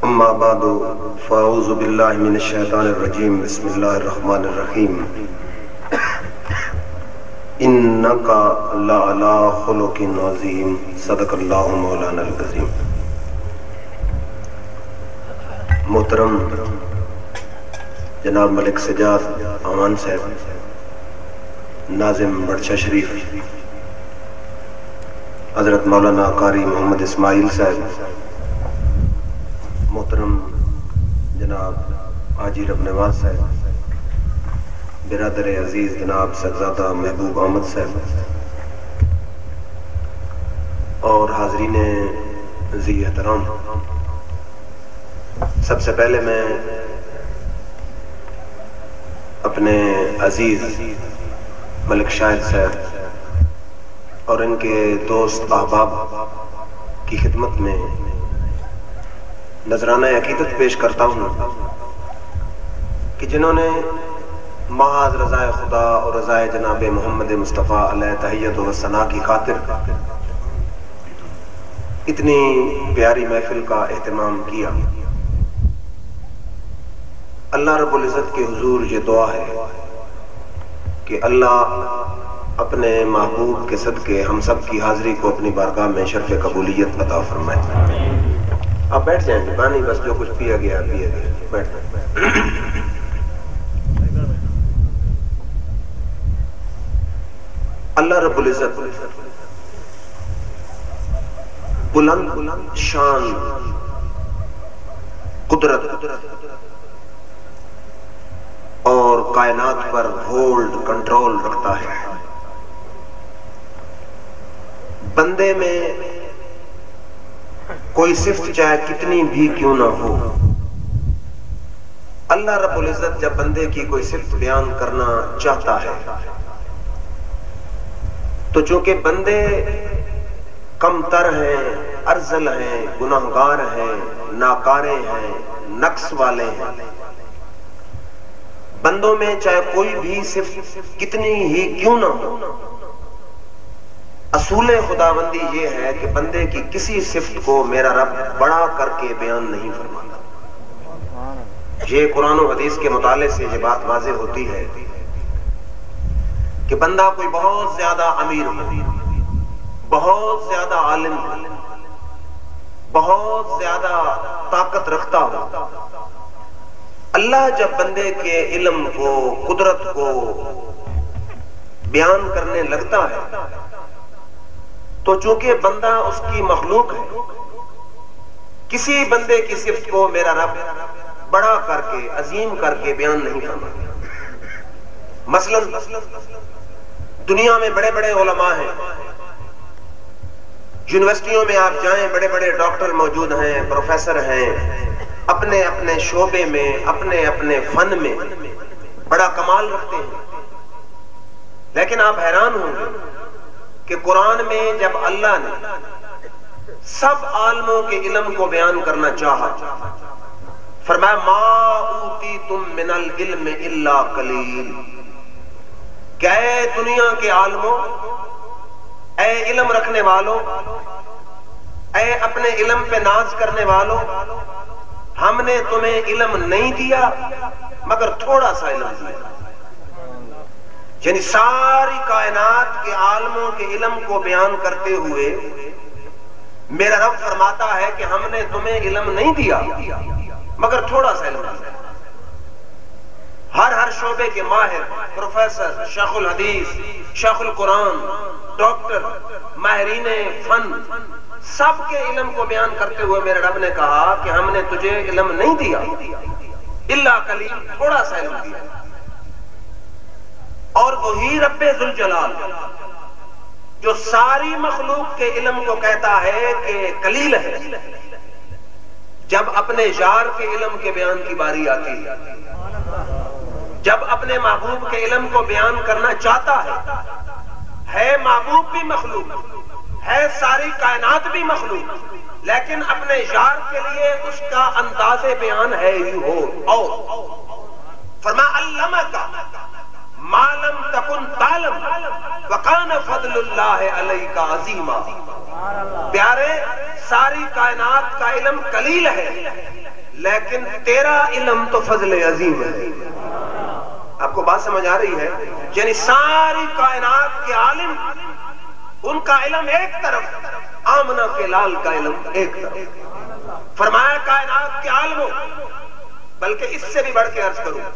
اما بعد فاعوذ باللہ من الشیطان الرجیم بسم اللہ الرحمن الرحیم انک لعلی خلق عظیم صدق اللہ مولانا العظیم۔ محترم جناب ملک سجاد امان صاحب، ناظم بڑچہ شریف حضرت مولانا قاری محمد اسماعیل صاحب، محترم جناب حاجی رب نواز صاحب، برادر عزیز جناب صاحبزادہ محبوب احمد صاحب، اور حاضرین ذی احترام، سب سے پہلے میں اپنے عزیز ملک شاہد صاحب اور ان کے دوست احباب کی خدمت میں نذرانہ عقیدت پیش کرتا ہوں کہ جنہوں نے محض رضائے خدا اور رضائے جناب محمد مصطفیٰ علیہ تحیت و ثنا کی خاطر اتنی پیاری محفل کا اہتمام کیا۔ اللہ رب العزت کے حضور یہ دعا ہے کہ اللہ اپنے محبوب کے صدقے ہم سب کی حاضری کو اپنی بارگاہ میں شرف قبولیت عطا فرمائے۔ آپ بیٹھ جائیں گے، پانی بس جو کچھ پیا گیا بیٹھ جائیں۔ اللہ رب العزت بلند شان قدرت اور کائنات پر ہولڈ کنٹرول رکھتا ہے۔ بندے میں کوئی صفت چاہے کتنی بھی کیوں نہ ہو، اللہ رب العزت جب بندے کی کوئی صفت بیان کرنا چاہتا ہے تو چونکہ بندے کم تر ہیں، ارذل ہیں، گناہگار ہیں، ناکارے ہیں، نقص والے ہیں، بندوں میں چاہے کوئی بھی صفت کتنی ہی کیوں نہ ہو، اصول خداوندی یہ ہے کہ بندے کی کسی صفت کو میرا رب بڑا کر کے بیان نہیں فرماتا۔ یہ قرآن و حدیث کے مطالعے سے یہ بات واضح ہوتی ہے کہ بندہ کوئی بہت زیادہ امیر ہو، بہت زیادہ عالم ہو، بہت زیادہ طاقت رکھتا ہو، اللہ جب بندے کے علم کو، قدرت کو بیان کرنے لگتا ہے تو چونکہ بندہ اس کی مخلوق ہے، کسی بندے کی صفت کو میرا رب بڑا کر کے، عظیم کر کے بیان نہیں فرماتا۔ مثلا دنیا میں بڑے بڑے علماء ہیں، یونیورسٹیوں میں آپ جائیں، بڑے بڑے ڈاکٹر موجود ہیں، پروفیسر ہیں، اپنے اپنے شعبے میں، اپنے اپنے فن میں بڑا کمال رکھتے ہیں، لیکن آپ حیران ہوں گے کہ قرآن میں جب اللہ نے سب عالموں کے علم کو بیان کرنا چاہا، فرمایا ما اوتیتم من العلم الا قلیل، کہ اے دنیا کے عالموں، اے علم رکھنے والوں، اے اپنے علم پہ ناز کرنے والوں، ہم نے تمہیں علم نہیں دیا مگر تھوڑا سا علم دیا۔ یعنی ساری کائنات کے عالموں کے علم کو بیان کرتے ہوئے میرا رب فرماتا ہے کہ ہم نے تمہیں علم نہیں دیا مگر تھوڑا سا علم دیا۔ ہر شعبے کے ماہر، پروفیسر، شیخ الحدیث، شیخ القرآن، ڈاکٹر، ماہرین فن، سب کے علم کو بیان کرتے ہوئے میرے رب نے کہا کہ ہم نے تجھے علم نہیں دیا الا قلیل، تھوڑا سا علم دیا۔ اور وہی رب ذوالجلال جو ساری مخلوق کے علم کو کہتا ہے کہ قلیل ہے، جب اپنے یار کے علم کے بیان کی باری آتی ہے، جب اپنے محبوب کے علم کو بیان کرنا چاہتا ہے محبوب بھی مخلوق ہے، ساری کائنات بھی مخلوق، لیکن اپنے یار کے لیے اس کا انداز بیان ہے یوں ہو۔ فرمایا علمک ما لم تکن تعلم وکان فضل اللہ علیک عظیما، پیارے ساری کائنات کا علم قلیل ہے لیکن تیرا علم تو فضل عظیم ہے. آپ کو بات سمجھ آ رہی ہے؟ یعنی ساری کائنات کے عالم ان کا علم ایک طرف، آمنہ کے لال کا علم ایک طرف. فرمایا کائنات کے عالموں، بلکہ اس سے بھی بڑھ کے عرض کروں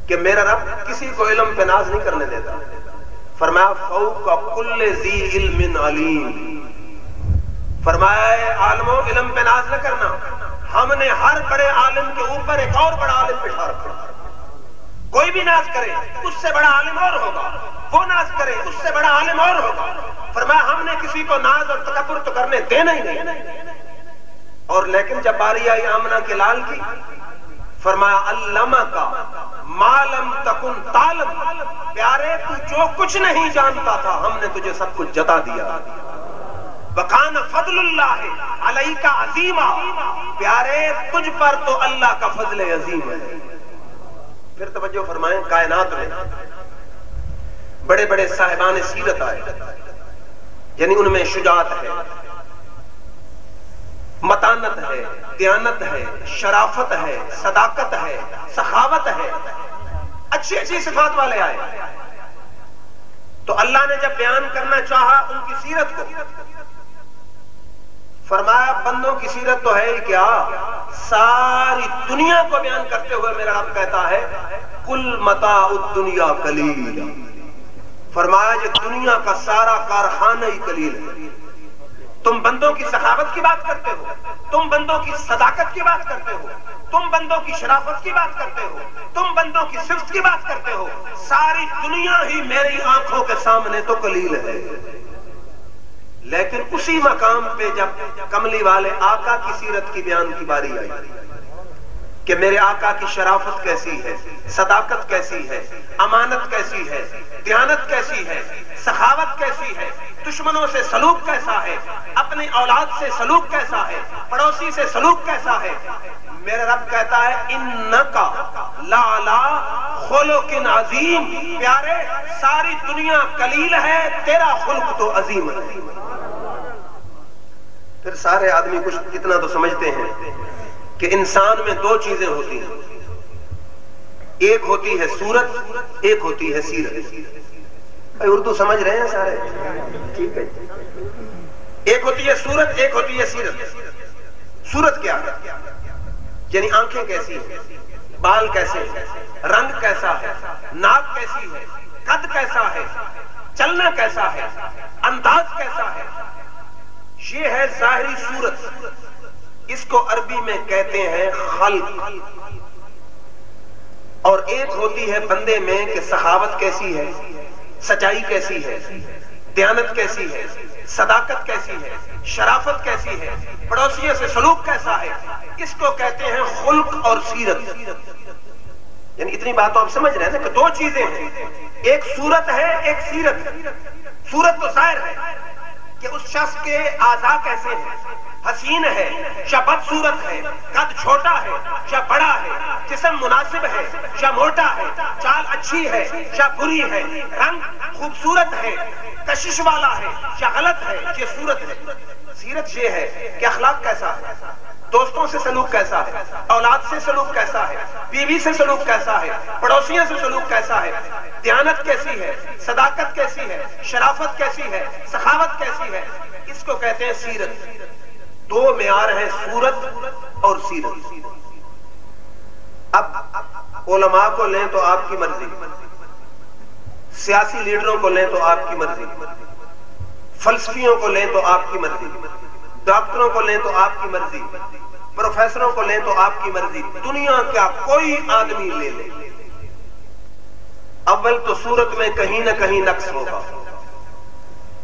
کہ میرا رب کسی کو علم پہ ناز نہیں کرنے دیتا. فرمایا فوق کل ذی علم علیم. فرمایا اے عالموں علم پہ ناز نہ کرنا، ہم نے ہر بڑے عالم کے اوپر ایک اور بڑا عالم بٹھا رکھا. کوئی بھی ناز کرے اس سے بڑا عالم اور ہوگا، وہ ناز کرے اس سے بڑا عالم اور ہوگا. فرمایا ہم نے کسی کو ناز اور تکبر تو کرنے دینا ہی نہیں. اور لیکن جب باری آئی آمنہ کے لال کی، فرمایا علمک ما لم تکن تعلم. پیارے تو جو کچھ نہیں جانتا تھا ہم نے تجھے سب کچھ جتا دیا. وَقَانَ فَضْلُ اللَّهِ عَلَيْكَ عَظِيمًا. پیارے تجھ پر تو اللہ کا فضل عظیم ہے. پھر توجہ فرمائیں، کائنات میں بڑے بڑے صاحبان سیرت آئے، یعنی ان میں شجاعت ہے، متانت ہے، دیانت ہے، شرافت ہے، صداقت ہے، سخاوت ہے، اچھی اچھی صفات والے آئے. تو اللہ نے جب بیان کرنا چاہا ان کی سیرت کو، فرمایا بندوں کی سیرت تو ہے ہی کیا، ساری دنیا کو بیان کرتے ہوئے میرا رب کہتا ہے کل متاع الدنیا قلیل. فرمایا یہ دنیا کا سارا کارخانہ ہی قلیل ہے. تم بندوں کی سخاوت کی بات کرتے ہو، تم بندوں کی صداقت کی بات کرتے ہو، تم بندوں کی شرافت کی بات کرتے ہو، تم بندوں کی صفت کی بات کرتے ہو، ساری دنیا ہی میری آنکھوں کے سامنے تو قلیل ہے. لیکن اسی مقام پہ جب کملی والے آقا کی سیرت کی بیان کی باری آئی کہ میرے آقا کی شرافت کیسی ہے، صداقت کیسی ہے، امانت کیسی ہے، دیانت کیسی ہے، سخاوت کیسی ہے، دشمنوں سے سلوک کیسا ہے، اپنی اولاد سے سلوک کیسا ہے، پڑوسی سے سلوک کیسا ہے، میرا رب کہتا ہے انکا لعلی خلق عظیم. پیارے ساری دنیا قلیل ہے، تیرا خلق تو عظیم ہے. پھر سارے آدمی کچھ اتنا تو سمجھتے ہیں کہ انسان میں دو چیزیں ہوتی ہیں، ایک ہوتی ہے صورت، ایک ہوتی ہے سیرت. بھائی اردو سمجھ رہے ہیں سارے؟ ٹھیک ہے. ایک ہوتی ہے صورت، ایک ہوتی ہے سیرت. صورت کیا ہے؟ یعنی آنکھیں کیسی ہیں، بال کیسے ہیں، رنگ کیسا ہے، ناک کیسی ہے، قد کیسا ہے، چلنا کیسا ہے، انداز کیسا ہے. یہ ہے ظاہری صورت. اس کو عربی میں کہتے ہیں خلق. اور ایک ہوتی ہے بندے میں کہ سخاوت کیسی ہے، سچائی کیسی ہے، دیانت کیسی ہے، صداقت کیسی ہے، شرافت کیسی ہے، پڑوسیوں سے سلوک کیسا ہے. اس کو کہتے ہیں خلق اور سیرت. یعنی اتنی بات تو آپ سمجھ رہے ہیں نا کہ دو چیزیں ہیں، ایک صورت ہے، ایک سیرت ہے. صورت تو ظاہر ہے کہ اس شخص کے اعضاء کیسے ہیں، حسین ہے یا بدصورت ہے، قد چھوٹا ہے یا بڑا ہے، جسم مناسب ہے یا موٹا ہے، چال اچھی ہے یا بری ہے، رنگ خوبصورت ہے، کشش والا ہے یا غلط ہے. یہ صورت ہے. سیرت یہ ہے کہ اخلاق کیسا ہے، دوستوں سے سلوک کیسا ہے، اولاد سے سلوک کیسا ہے، بیوی سے سلوک کیسا ہے، پڑوسیوں سے سلوک کیسا ہے، دیانت کیسی ہے، صداقت کیسی ہے، شرافت کیسی ہے، سخاوت کیسی ہے. اس کو کہتے ہیں سیرت. دو معیار ہیں، صورت اور سیرت. اب علماء کو لیں تو آپ کی مرضی، سیاسی لیڈروں کو لیں تو آپ کی مرضی، فلسفیوں کو لیں تو آپ کی مرضی، ڈاکٹروں کو لیں تو آپ کی مرضی، پروفیسروں کو لیں تو آپ کی مرضی. دنیا کا کوئی آدمی لے لے، اول تو صورت میں کہیں نہ کہیں نقص ہوگا.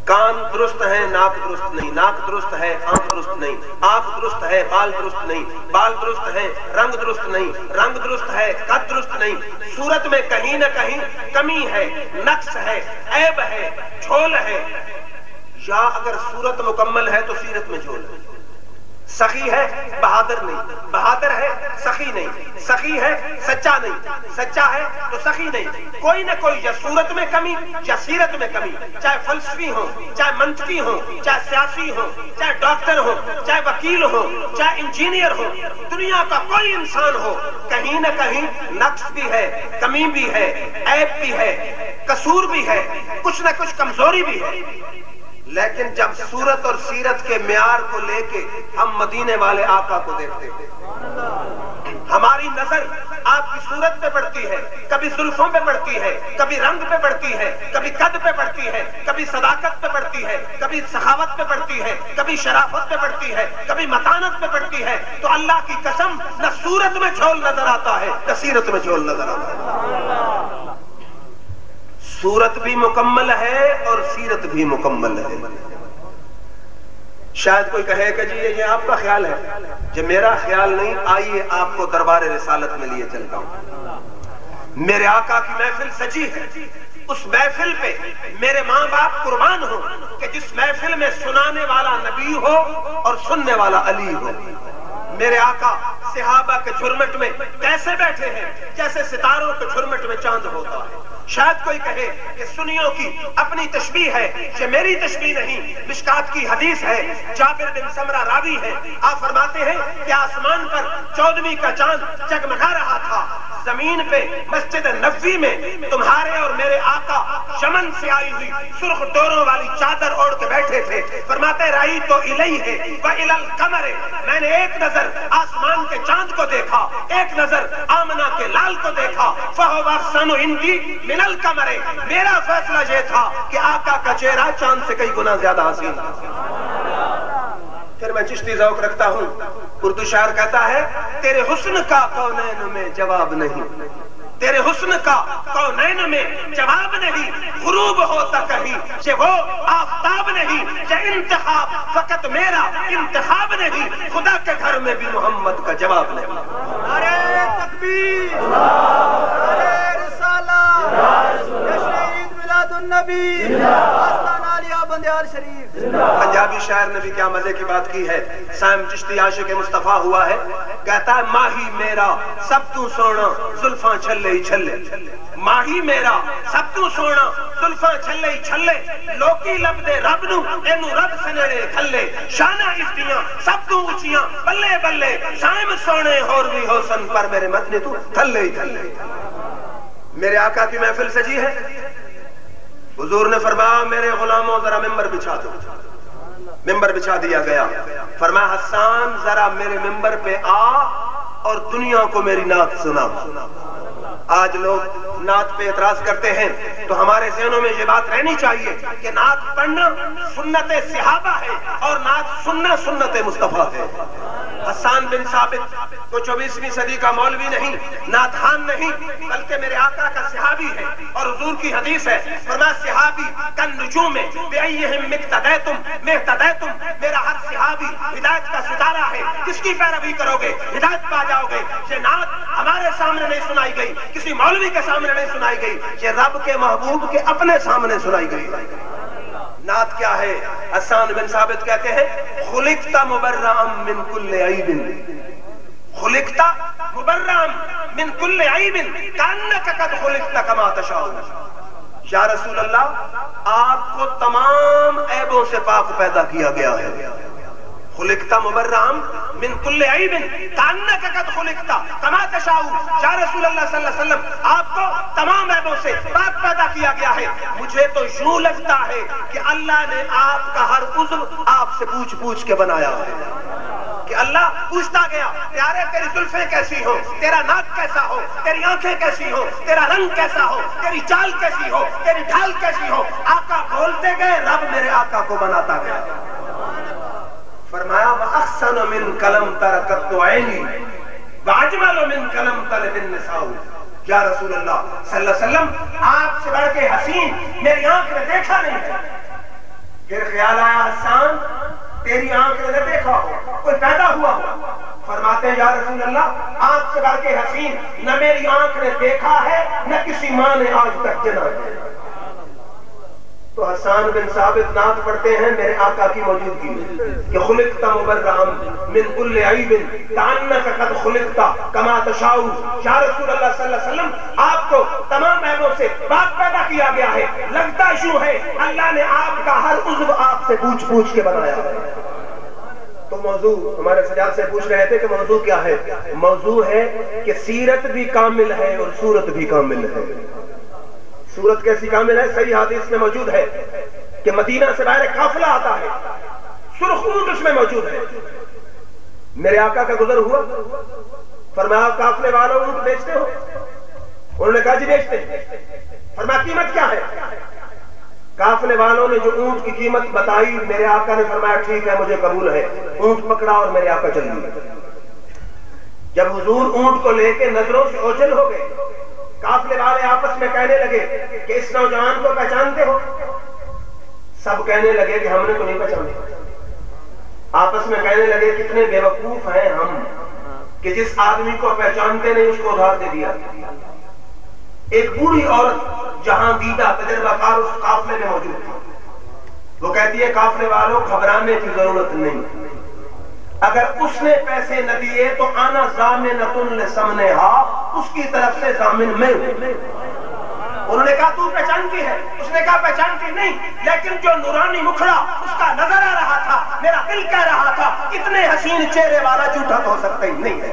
کان درست ہے، ناک درست نہیں، ناک درست ہے، آنکھ درست نہیں، آنکھ درست ہے، بال درست نہیں، بال درست ہے، رنگ درست نہیں، رنگ درست ہے، قد درست نہیں. صورت میں کہیں نہ کہیں کمی ہے، نقص ہے، عیب ہے، جھول ہے. یا اگر صورت مکمل ہے تو سیرت میں جھول ہے. سخی ہے، بہادر نہیں، بہادر ہے سخی نہیں، سخی ہے سچا نہیں، سچا ہے تو سخی نہیں۔ کوئی نہ کوئی یا صورت میں کمی یا سیرت میں کمی، چاہے فلسفی ہو، چاہے منطقی ہو، چاہے سیاسی ہو، چاہے ڈاکٹر ہو، چاہے وکیل ہو، چاہے انجینئر ہو، دنیا کا کوئی انسان ہو، کہیں نہ کہیں نقص بھی ہے، کمی بھی ہے، عیب بھی ہے، قصور بھی ہے، کچھ نہ کچھ کمزوری بھی ہے۔ لیکن جب صورت اور سیرت کے معیار کو لے کے ہم مدینے والے آقا کو دیکھتے ہیں، ہماری نظر آپ کی صورت پہ پڑتی ہے، کبھی زلفوں پہ پڑتی ہے، کبھی رنگ پہ پڑتی ہے، کبھی قد پہ پڑتی ہے، کبھی صداقت پہ پڑتی ہے، کبھی سخاوت پہ پڑتی ہے، کبھی شرافت پہ پڑتی ہے، کبھی متانت پہ پڑتی ہے۔ تو اللہ کی قسم نہ صورت میں جھول نظر آتا ہے نہ سیرت میں جھول نظر آتا ہے۔ صورت بھی مکمل ہے اور سیرت بھی مکمل ہے۔ شاید کوئی کہے کہ جی یہ آپ کا خیال ہے، یہ میرا خیال نہیں، آئیے آپ کو دربار رسالت میں لیے چلتا ہوں۔ میرے آقا کی محفل سجی ہے، اس محفل پہ میرے ماں باپ قربان ہو کہ جس محفل میں سنانے والا نبی ہو اور سننے والا علی ہو۔ میرے آقا صحابہ کے جھرمٹ میں کیسے بیٹھے ہیں جیسے ستاروں کے جھرمٹ میں چاند ہوتا ہے۔ شاید کوئی کہے کہ سنیوں کی اپنی تشبیہ ہے، یہ میری تشبیہ نہیں، مشکات کی حدیث ہے، جابر بن سمرہ راوی ہے۔ آپ فرماتے ہیں کہ آسمان پر 14ویں کا چاند جگمگا رہا تھا، زمین پہ مسجد نبوی میں تمہارے اور میرے آقا یمن سے آئی ہوئی سرخ ڈوروں والی چادر اوڑھ کے بیٹھے تھے۔ فرماتے رہی تو الیہ وإلی القمر، میں نے ایک نظر آسمان کے چاند کو دیکھا، ایک نظر آمنہ کے لال کو دیکھا، فہو احسن عندی من القمر، میرا فیصلہ یہ تھا کہ آقا کا چہرہ چاند سے کئی گنا زیادہ حسین تھا۔ پھر میں چشتی ذوق رکھتا ہوں، اردو شاعر کہتا ہے تیرے حسن کا کونین میں جواب نہیں، تیرے حسن کا کونین میں جواب نہیں، غروب ہوتا کہیں کہ وہ آفتاب نہیں، کہ انتخاب فقط میرا انتخاب نہیں، خدا کے گھر میں بھی محمد کا جواب نہیں۔ نعرہ تکبیر، نعرہ رسالت، جشن عید میلاد النبی، آستانہ عالیہ بندیال شریف۔ پنجابی شاعر نے بھی کیا مزے کی بات کی ہے، سائم چشتی عاشق مصطفیٰ ہوا ہے، کہتا ہے ماہی میرا سب تو سونا زلفاں چھلے ہی چھلے، ماہی میرا سب تو سونا زلفاں چھلے ہی چھلے، لوکی لب دے رب نو اینو رب سنڑے کھلے، شانہ اس دیاں سب تو اونچیاں بلے بلے، سائم سونے ہور بھی حسن پر میرے مدنی تو تھلے ہی تھلے۔ میرے آقا کی محفل سجی ہے، حضور نے فرمایا میرے غلاموں ذرا ممبر بچھا دو، ممبر بچھا دیا گیا، فرمایا حسان ذرا میرے ممبر پہ آ اور دنیا کو میری نعت سنا۔ آج لوگ نعت پہ اعتراض کرتے ہیں تو ہمارے ذہنوں میں یہ بات رہنی چاہیے کہ نعت پڑھنا سنت صحابہ ہے اور نعت سننا سنت مصطفیٰ ہے۔ حسان بن ثابت کو 24ویں صدی کا مولوی نہیں، نعت خان نہیں، بلکہ میرے آقا کا صحابی ہے، اور حضور کی حدیث ہے، فرمایا صحابی کالنجوم بأیہم اقتدیتم مہتدیتم، میرا ہر صحابی ہدایت کا ستارہ ہے، جس کی پیروی کرو گے ہدایت پا جاؤ گے۔ یہ نعت ہمارے سامنے نہیں سنائی گئی، کسی مولوی کے سامنے نہیں سنائی گئی، یہ رب کے محبوب کے اپنے سامنے سنائی گئی۔ نعت کیا ہے؟ حسان بن ثابت کہتے ہیں خلقت مبرئا من کل عیب، خلقت مبرئا من کل عیب کانک قد خلقت کما تشاء۔ یا رسول اللہ آپ کو تمام عیبوں سے پاک پیدا کیا گیا ہے۔ خلقت مبرئا من کل عیب کانک قد خلقت کما تشاء۔ یا رسول اللہ صلی اللہ علیہ وسلم آپ کو تمام عیبوں سے پاک پیدا کیا گیا ہے۔ مجھے تو یوں لگتا ہے کہ اللہ نے آپ کا ہر عضو آپ سے پوچھ پوچھ کے بنایا ہے، کہ اللہ پوچھتا گیا پیارے تیری زلفیں کیسی ہو، تیرا ناک کیسا ہو، تیری آنکھیں کیسی ہو، تیرا رنگ کیسا ہو، تیری چال کیسی ہو، تیری ڈھال کیسی ہو۔ آقا بولتے گئے، رب میرے آقا کو بناتا گیا۔ فرمایا وَأَحْسَنُ مِنْ قَلَمْ تَرَكَتْ عَيْنِي وَأَجْمَلُ مِنْ قَلَمْ تَلِدِ النِّسَاءُ۔ یا رسول اللہ صلی اللہ علیہ وسلم آپ سے بڑھ کے حسین میری آنکھ نے دیکھا نہیں ہے۔ پھر خیال آیا حسان تیری آنکھ نے دیکھا ہو، کوئی پیدا ہوا ہو۔ فرماتے ہیں یا رسول اللہ آپ سے بڑھ کے حسین نہ میری آنکھ نے دیکھا ہے نہ کسی ماں نے آج تک جنا ہے۔ تو حسان بن ثابت نعت پڑھتے ہیں میرے آقا کی موجودگی میں کہ خلقت مبرئا من کل عیب کانک قد خلقت کما تشاء. یا رسول اللہ صلی اللہ علیہ وسلم آپ کو تمام عیبوں سے پاک پیدا کیا گیا ہے. لگتا یوں ہے اللہ نے آپ کا ہر عضو آپ سے پوچھ پوچھ کے بنایا ہے. تو موضوع ہمارے سجاد سے پوچھ رہے تھے کہ موضوع کیا ہے؟ موضوع ہے کہ سیرت بھی کامل ہے اور صورت بھی کامل ہے. صورت کیسی کامل ہے؟ صحیح حدیث میں موجود ہے کہ مدینہ سے باہر ایک قافلہ آتا ہے، سرخ اونٹ اس میں موجود ہے. میرے آقا کا گزر ہوا، فرمایا قافلے والوں اونٹ بیچتے ہو؟ انہوں نے کہا جی بیچتے ہیں. فرمایا قیمت کیا ہے؟ قافلے والوں نے جو اونٹ کی قیمت بتائی، میرے آقا نے فرمایا ٹھیک ہے مجھے قبول ہے. اونٹ پکڑا اور میرے آقا چل دیے. جب حضور اونٹ کو لے کے نظروں سے اوجھل ہو گئے، قافلے والے آپس میں کہنے لگے کہ اس نوجوان کو پہچانتے ہو؟ سب کہنے لگے کہ ہم نے تو نہیں پہچانا. آپس میں کہنے لگے کتنے بے وقوف ہیں ہم کہ جس آدمی کو پہچانتے نہیں اس کو ادھار دے دیا. ایک بوڑھی عورت جہاں دیدہ تجربہ کار اس قافلے میں موجود تھی. وہ کہتی ہے قافلے والوں گھبرانے کی ضرورت نہیں، اگر اس نے پیسے نہ دیے تو آنا ضامنۃ لثمنھا، اس کی طرف سے ضامن میں ہوں. انہوں نے کہا تو پہچانتی ہے؟ اس نے کہا پہچانتی نہیں، لیکن جو نورانی مکھڑا اس کا نظر آ رہا تھا، میرا دل کہہ رہا تھا اتنے حسین چہرے والا جھوٹا تو ہو سکتا ہی نہیں ہے.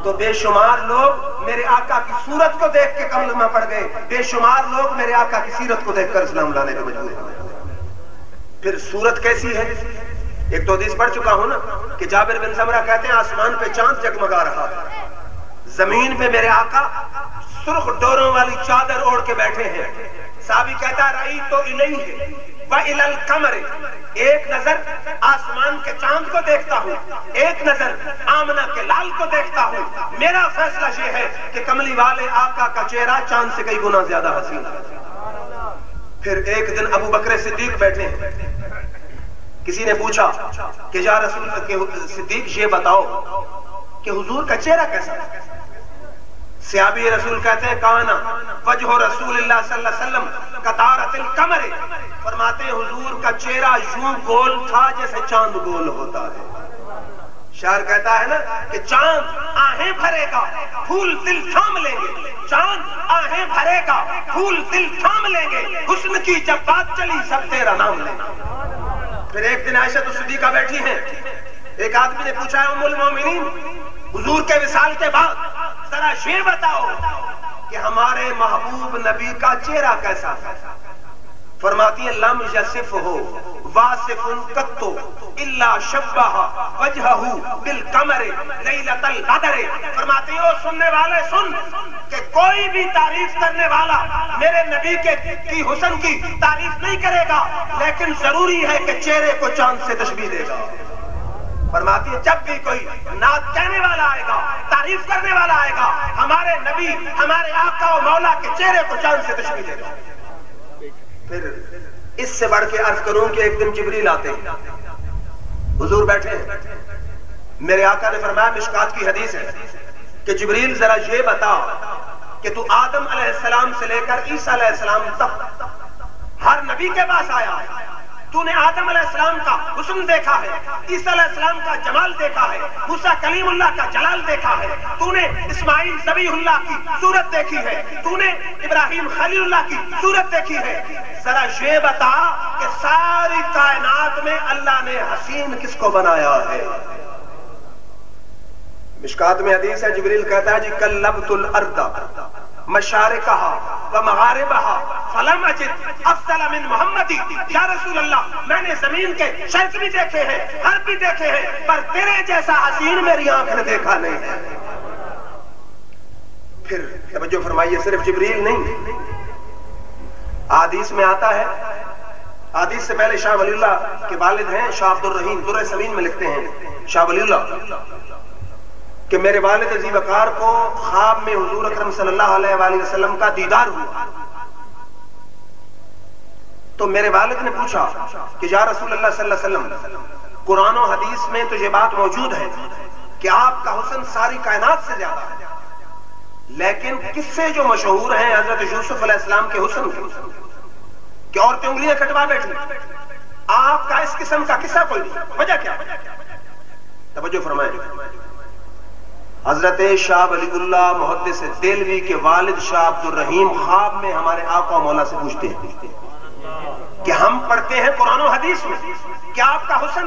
تو بے شمار لوگ میرے آقا کی صورت کو دیکھ کے کلمہ پڑھ گئے، بے شمار لوگ میرے آقا کی سیرت کو دیکھ کر اسلام لانے پہ مجبور ہوئے. پھر صورت کیسی ہے؟ ایک تو حدیث پڑھ چکا ہوں نا کہ جابر بن سمرہ کہتے ہیں آسمان پہ چاند جگمگا رہا، زمین پہ میرے آقا سرخ ڈوروں والی چادر اوڑھ کے بیٹھے ہیں. صحابی کہتا رأیت الیہ وإلی القمر، ایک نظر آسمان کے چاند کو دیکھتا ہوں، ایک نظر آمنہ کے لال کو دیکھتا ہوں. میرا فیصلہ یہ ہے کہ کملی والے آقا کا چہرہ چاند سے کئی گنا زیادہ حسین ہے. پھر ایک دن ابو بکر صدیق بیٹھے ہیں. کسی نے پوچھا کہ یا رسول صدیق یہ بتاؤ کہ حضور کا چہرہ کیسا ہے؟ صحابی رسول کہتے ہیں کانا وجہ رسول اللہ صلی اللہ علیہ وسلم کطارۃ القمر، فرماتے ہیں حضور کا چہرہ یوں گول تھا جیسے چاند گول ہوتا ہے. شاعر کہتا ہے نا کہ چاند آہیں بھرے گا پھول دل تھام لیں گے، چاند آہیں بھرے گا پھول دل تھام لیں گے، حسن کی جب بات چلی سب تیرا نام لیں گے. پھر ایک دن عائشہ صدیقہ بیٹھی ہیں، ایک آدمی نے پوچھا ہے ام المومنین حضور کے وصال کے بعد ذرا یہ بتاؤ کہ ہمارے محبوب نبی کا چہرہ کیسا ہے؟ فرماتی ہیں لم یصفہ واصف قط الا شبہ وجہہ بالقمر لیلۃ القدر. فرماتی ہیں او سننے والے سن کہ کوئی بھی تعریف کرنے والا میرے نبی کی حسن کی تعریف نہیں کرے گا، لیکن ضروری ہے کہ چہرے کو چاند سے تشبیہ دے گا. فرماتی ہے جب بھی کوئی نعت کہنے والا آئے گا، تعریف کرنے والا آئے گا، ہمارے نبی ہمارے آقا و مولا کے چہرے کو چاند سے تشبیہ دے گا. پھر اس سے بڑھ کے عرض کروں کہ ایک دن جبریل آتے ہیں، حضور بیٹھے ہیں. میرے آقا نے فرمایا مشکات کی حدیث ہے کہ جبریل ذرا یہ بتا کہ تو آدم علیہ السلام سے لے کر عیسیٰ علیہ السلام تک ہر نبی کے پاس آیا ہے، تو نے آدم علیہ السلام کا حسن دیکھا ہے، عیسیٰ علیہ السلام کا جمال دیکھا ہے، موسیٰ کلیم اللہ کا جلال دیکھا ہے، تو نے اسماعیل ذبیح اللہ کی صورت دیکھی ہے، تو نے ابراہیم خلیل اللہ کی صورت دیکھی ہے. ذرا یہ بتا کہ ساری کائنات میں اللہ نے حسین کس کو بنایا ہے؟ مشکات میں حدیث ہے، جبریل کہتا ہے جی کلبت الارض مشارقہا ومغاربہا فلم اجد افضل من محمدی. یا رسول اللہ میں نے زمین کے شرق بھی دیکھے ہیں، غرب بھی دیکھے ہیں، پر تیرے جیسا حسین میری آنکھ نے دیکھا نہیں ہے. پھر توجہ فرمائیے، صرف جبریل نہیں، حدیث میں آتا ہے، حدیث سے پہلے شاہ ولی اللہ کے والد ہیں شاہ عبد الرحیم در سمین میں لکھتے ہیں شاہ ولی اللہ کہ میرے والد ذی وقار کو خواب میں حضور اکرم صلی اللہ علیہ وآلہ وسلم کا دیدار ہوا. تو میرے والد نے پوچھا کہ یا رسول اللہ صلی اللہ علیہ وسلم قرآن و حدیث میں تو یہ بات موجود ہے کہ آپ کا حسن ساری کائنات سے زیادہ ہے، لیکن کس سے جو مشہور ہیں حضرت یوسف علیہ السلام کے حسن کے. کہ عورتیں انگلیاں کٹوا بیٹھی. آپ کا اس قسم کا قصہ کوئی نہیں. وجہ کیا؟ توجہ فرمائیں. حضرت شاہ ولی اللہ محدث دہلوی کے والد شاہ عبد الرحیم خواب میں ہمارے آقا مولا سے پوچھتے ہیں کہ ہم پڑھتے ہیں قرآن و حدیث میں کہ آپ کا حسن،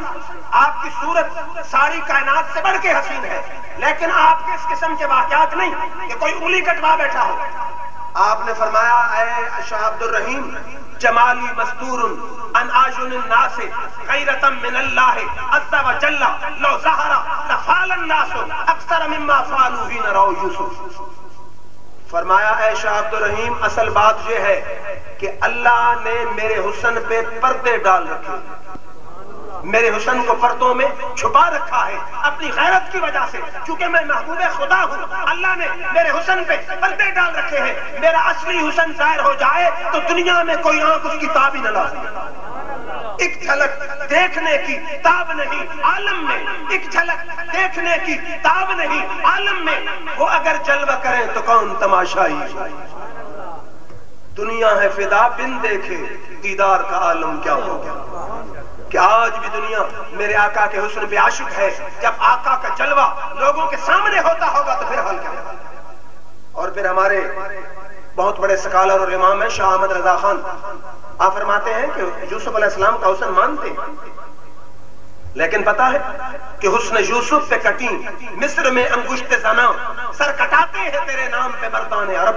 آپ کی صورت ساری کائنات سے بڑھ کے حسین ہے، لیکن آپ کے اس قسم کے واقعات نہیں کہ کوئی انگلی کٹوا بیٹھا ہو. آپ نے فرمایا اے شاہ عبد الرحیم، جمالی مستور ان اعین الناس غیرۃ من اللہ عز وجل لو ظہر لفعل الناس اکثر مما فعلوا حین رأوا یوسف. فرمایا اے شاہ عبد الرحیم، اصل بات یہ ہے کہ اللہ نے میرے حسن پہ پردے ڈال رکھے، میرے حسن کو پردوں میں چھپا رکھا ہے اپنی غیرت کی وجہ سے. چونکہ میں محبوب خدا ہوں، اللہ نے میرے حسن پہ پردے ڈال رکھے ہیں. میرا اصلی حسن ظاہر ہو جائے تو دنیا میں کوئی آنکھ اس کی تاب ہی نہ لا سکے. ایک جھلک دیکھنے کی تاب نہیں عالم میں، ایک جھلک دیکھنے کی تاب نہیں عالم میں. وہ اگر جلوہ کریں تو کون تماشائی. دنیا ہے فدا بن دیکھے، دیدار کا عالم کیا ہوگا. کہ آج بھی دنیا میرے آقا کے حسن پہ عاشق ہے. جب آقا کا جلوہ لوگوں کے سامنے ہوتا ہوگا تو پھر حال کیا ہوگا. اور پھر ہمارے بہت بڑے سکالر اور امام ہیں شاہ احمد رضا خان، آپ فرماتے ہیں کہ یوسف علیہ السلام کا حسن مانتے لیکن پتا ہے کہ حسن یوسف پہ کٹیں مصر میں انگشت زنا، سر کٹاتے ہیں تیرے نام پہ مردان عرب.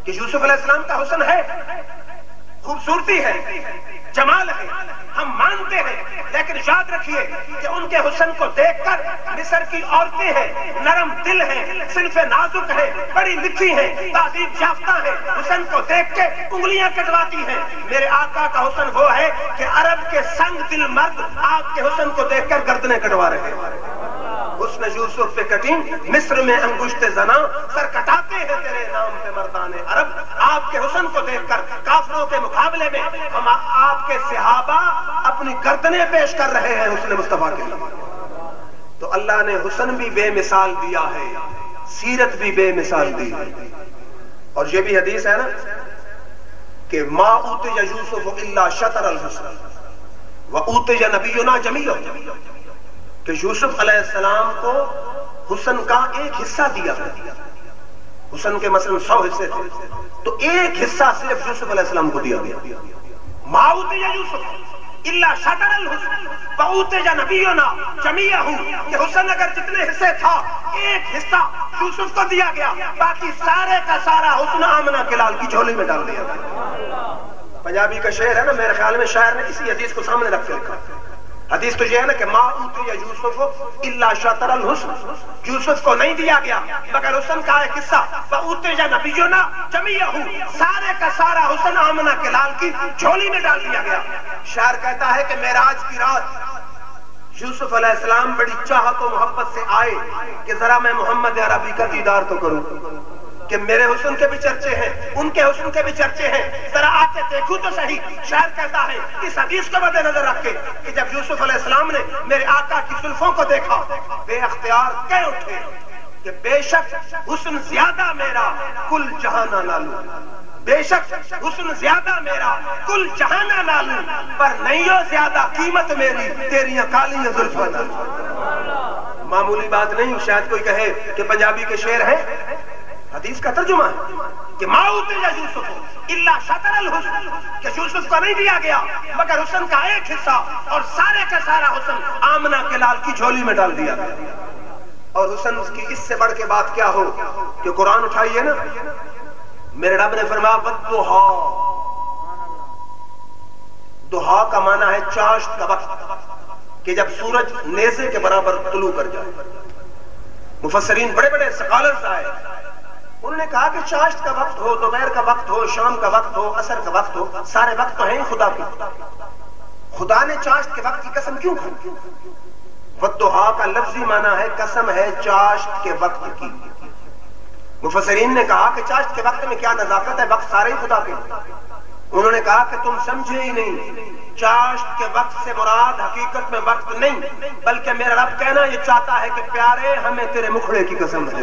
کہ یوسف علیہ السلام کا حسن ہے، خوبصورتی ہے، جمال ہے، ہم مانتے ہیں، لیکن یاد رکھیے کہ ان کے حسن کو دیکھ کر مصر کی عورتیں ہیں، نرم دل ہیں، صنف نازک ہیں، پڑھی لکھی ہیں، تہذیب یافتہ ہیں، حسن کو دیکھ کے انگلیاں کٹواتی ہیں. میرے آقا کا حسن وہ ہے کہ عرب کے سنگ دل مرد آپ کے حسن کو دیکھ کر گردنیں کٹوا رہے ہیں. حسن یوسف پہ کٹیں مصر میں انگشت زنا، سر کٹاتے ہیں تیرے نام پہ مردان عرب. آپ کے حسن کو دیکھ کر کافروں کے مقابلے میں ہم آپ کے صحابہ اپنی گردنیں پیش کر رہے ہیں حسن مصطفیٰ کے لیے. تو اللہ نے حسن بھی بے مثال دیا ہے، سیرت بھی بے مثال دی ہے. اور یہ بھی حدیث ہے نا کہ ما اوتی یوسف الا شطر الحسن واوتی نبینا جمیع، کہ یوسف علیہ السلام کو حسن کا ایک حصہ دیا ہے. حسن کے مثلا 100 حصے تھے تو ایک حصہ صرف یوسف علیہ السلام کو دیا گیا. ما اوتی یوسف الا شطر الحسن واوتی نبینا جمیع، کہ حسن اگر جتنے حصے تھا ایک حصہ یوسف کو دیا گیا، باقی سارے کا سارا حسن آمنہ کے لال کی جھولی میں ڈال دیا گیا. پنجابی کا شعر ہے نا، میرے خیال میں شاعر نے اسی حدیث کو سامنے رکھ کے لکھا. حدیث تو یہ ہے نا کہ ما اوتی یوسف الا شطر الحسن، یوسف کو نہیں دیا گیا مگر حسن کا ایک حصہ. واوتی نبینا جمیع، سارے کا سارا حسن آمنہ کے لال کی جھولی میں ڈال دیا گیا. شاعر کہتا ہے کہ معراج کی رات یوسف علیہ السلام بڑی چاہت و محبت سے آئے کہ ذرا میں محمد عربی کا دیدار تو کروں، کہ میرے حسن کے بھی چرچے ہیں، ان کے حسن کے بھی چرچے ہیں، ذرا آ کے دیکھوں تو صحیح. شاعر کہتا ہے اس حدیث کو مد نظر رکھ کے کہ جب یوسف علیہ السلام نے میرے آقا کی زلفوں کو دیکھا، بے اختیار کہہ اٹھے کہ بے شک حسن زیادہ میرا کل جہاں نہ لوں، بے شک حسن زیادہ میرا کل جہاں نہ لوں، پر نہیں ہو زیادہ قیمت میری تیریاں کالیاں زلفاں نہ لوں. معمولی بات نہیں. شاید کوئی کہے کہ پنجابی کے شعر ہیں، حدیث کا ترجمہ ہے کہ ما اوتی یوسف الا شطر الحسن، کہ یوسف کو نہیں دیا گیا مگر حسن کا ایک حصہ، اور سارے کا سارا حسن آمنہ کے لال کی جھولی میں ڈال دیا گیا. اور حسن کی اس سے بڑھ کے بات کیا ہو کہ قرآن اٹھائیے نا، میرے رب نے فرمایا والضحیٰ، ضحیٰ کا معنی ہے چاشت کا وقت، کہ جب سورج نیزے کے برابر طلوع کر جائے. مفسرین بڑے بڑے سکالرز آئے، انہوں نے کہا کہ چاشت کا وقت ہو، دوپہر کا وقت ہو، شام کا وقت ہو، عصر کا وقت ہو، سارے وقت تو ہیں خدا کے. خدا نے چاشت کے وقت کی قسم کیوں کھائی؟ والضحیٰ کا لفظی معنی ہے قسم ہے چاشت کے وقت کی. مفسرین نے کہا کہ چاشت کے وقت میں کیا نزاکت ہے، وقت سارے ہی خدا کے. انہوں نے کہا کہ تم سمجھے ہی نہیں، چاشت کے وقت سے مراد حقیقت میں وقت نہیں، بلکہ میرا رب کہنا یہ چاہتا ہے کہ پیارے ہمیں تیرے مکھڑے کی قسم ہے.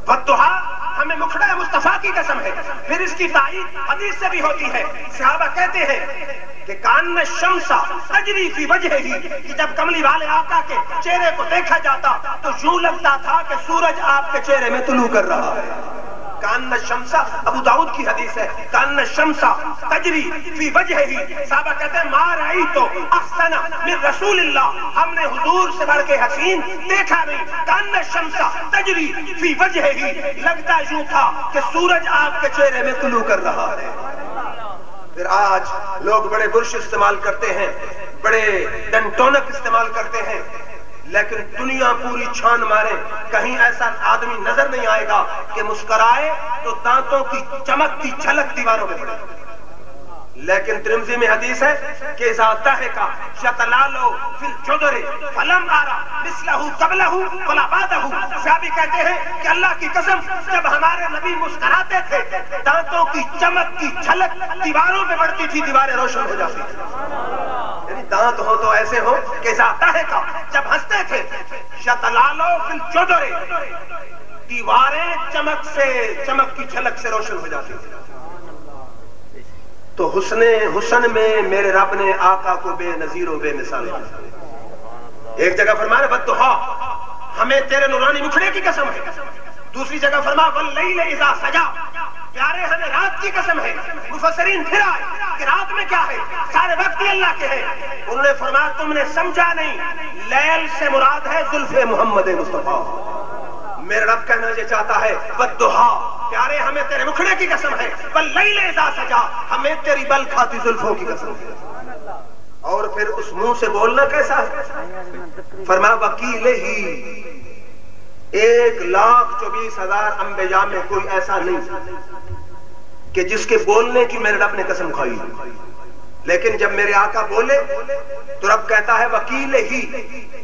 والضحیٰ ہمیں مکھڑا مصطفیٰ کی قسم ہے. پھر اس کی تائید حدیث سے بھی ہوتی ہے. صحابہ کہتے ہیں کہ کان الشمس تجری فی وجہہ، کہ جب کملی والے آقا کے چہرے کو دیکھا جاتا تو یوں لگتا تھا کہ سورج آپ کے چہرے میں طلوع کر رہا ہے. کان الشمس، ابو داؤد کی حدیث ہے، کان الشمس تجری فی وجہہ. صحابہ کہتے ہیں ما رأیت احسن من رسول اللہ، ہم نے حضور سے بڑھ کے حسین دیکھا نہیں. کان الشمس تجری فی وجہہ، لگتا یوں تھا کہ سورج آپ کے چہرے میں طلوع کر رہا ہے. پھر آج لوگ بڑے برش استعمال کرتے ہیں، بڑے ڈنٹونک استعمال کرتے ہیں، لیکن دنیا پوری چھان مارے کہیں ایسا آدمی نظر نہیں آئے گا کہ مسکرائے تو دانتوں کی چمک کی جھلک دیواروں میں پڑے. لیکن ترمذی میں حدیث ہے کہ اذا ضحک شتلال فی الجدر فلم ارى مثله قبله ولا بعده. صحابی کہتے ہیں کہ اللہ کی قسم جب ہمارے نبی مسکراتے تھے دانتوں کی چمک کی جھلک دیواروں پہ پڑتی تھی، دیواریں روشن ہو جاتی تھی. یعنی دانت ہو تو ایسے ہو کہ اذا ضحک، جب ہنستے تھے، شتلال فی الجدر، دیواریں چمک کی جھلک سے روشن ہو جاتی تھی. تو حسن میں میرے رب نے آقا کو بے نظیر و بے مثال. ایک جگہ فرمایا والضحیٰ، ہمیں تیرے نورانی مکھڑے کی قسم ہے. دوسری جگہ فرمایا واللیل اذا سجا، پیارے ہمیں رات کی قسم ہے. مفسرین پھر آئے کہ رات میں کیا ہے، سارے وقت ہی اللہ کے ہیں. انہوں نے فرمایا تم نے سمجھا نہیں، لیل سے مراد ہے زلف محمد مصطفیٰ. میرا رب کہنا یہ چاہتا ہے والضحیٰ، پیارے ہمیں تیرے مکھڑے کی قسم ہے. واللیل اذا سجا، ہمیں تیری بل کھاتی زلفوں کی قسم ہے. اور پھر اس منہ سے بولنا کیسا ہے؟ فرمایا وکیل ہی، 1,24,000 انبیاء میں کوئی ایسا نہیں کہ جس کے بولنے کی میرے رب نے قسم کھائی. لیکن جب میرے آقا بولے تو رب کہتا ہے وکیل ہی،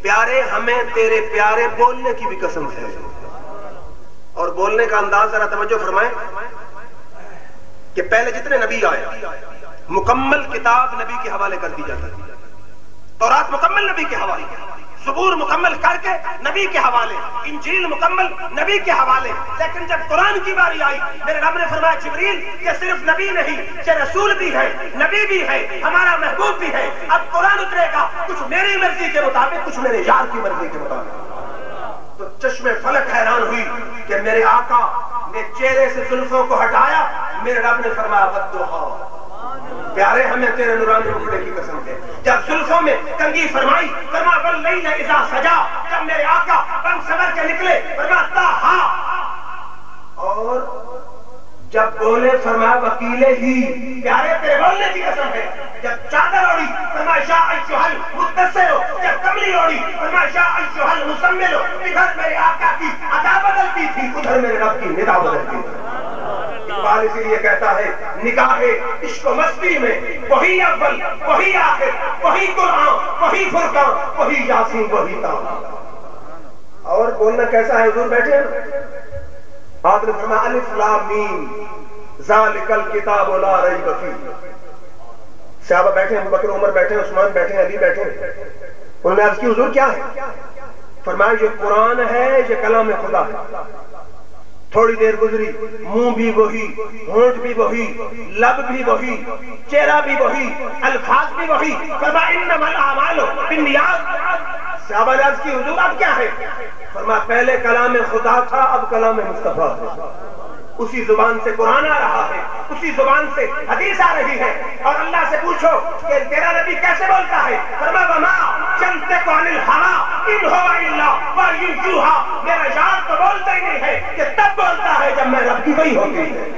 پیارے ہمیں تیرے پیارے بولنے کی بھی قسم ہے. اور بولنے کا انداز ذرا توجہ فرمائیں کہ پہلے جتنے نبی آئے مکمل کتاب نبی کے حوالے کر دی جاتی تھی. تورات مکمل نبی کے حوالے، زبور مکمل کر کے نبی کے حوالے، انجیل مکمل نبی کے حوالے. لیکن جب قرآن کی باری آئی میرے رب نے فرمایا جبریل یہ صرف نبی نہیں، یہ رسول بھی ہے، نبی بھی ہے، ہمارا محبوب بھی ہے. اب قرآن اترے گا کچھ میری مرضی کے مطابق، کچھ میرے یار کی مرضی کے مطابق. تو چشم فلک حیران ہوئی کہ میرے آقا نے چہرے سے زلفوں کو ہٹایا. میرے رب نے فرمایا والضحیٰ، پیارے ہمیں تیرے نورانی مکھڑے کی قسم ہے. جب زلفوں میں کنگھی فرمائی فرمایا واللیل اذا سجا، جب میرے آقا بن سمر کے نکلے فرمایا طٰہٰ، اور جب بولے فرمایا وکیل ہی، پیارے تیرے بولنے کی قسم ہے. جب چادر اوڑی فرمایا یا ایھا المدثر، جب کملی اوڑی فرمایا یا ایھا المزمل. ادھر میرے آقا کی ادا بدلتی تھی، ادھر میرے رب کی ندا بدلتی تھی. اقبال اسی لیے کہتا ہے نگاہ عشق و مستی میں وہی اول وہی آخر، وہی قرآن وہی فرقان وہی یاسین وہی طٰہٰ. اور بولنا کیسا ہے؟ حضور بیٹھے ہیں، آپ نے فرمایا الف لام میم ذالک الکتاب لا ریب فیہ. صحابہ بیٹھے ہیں، ابوبکر عمر بیٹھے ہیں، عثمان بیٹھے ہیں، علی بیٹھے ہیں. انہوں نے عرض کی حضور کیا ہے؟ فرمایا یہ قرآن ہے، یہ کلام خدا ہے. تھوڑی دیر گزری، منہ بھی وہی، ہونٹ بھی وہی، لب بھی وہی، چہرہ بھی وہی، الفاظ بھی وہی. فرمایا انما الاعمال بالنیات. صحابہ نے عرض کی حضور اب کیا ہے؟ فرمایا پہلے کلام خدا تھا، اب کلام مصطفیٰ ہے. اسی زبان سے قرآن آ رہا ہے، اسی زبان سے حدیث آ رہی ہے. اور اللہ سے پوچھو کہ تیرا نبی کیسے بولتا ہے؟ فرمایا وما ينطق عن الهوى ان هو الا وحی یوحی. میرا یار تو بولتا ہی نہیں ہے کہ تب بولتا ہے جب میں رب کی وحی ہوتی ہے.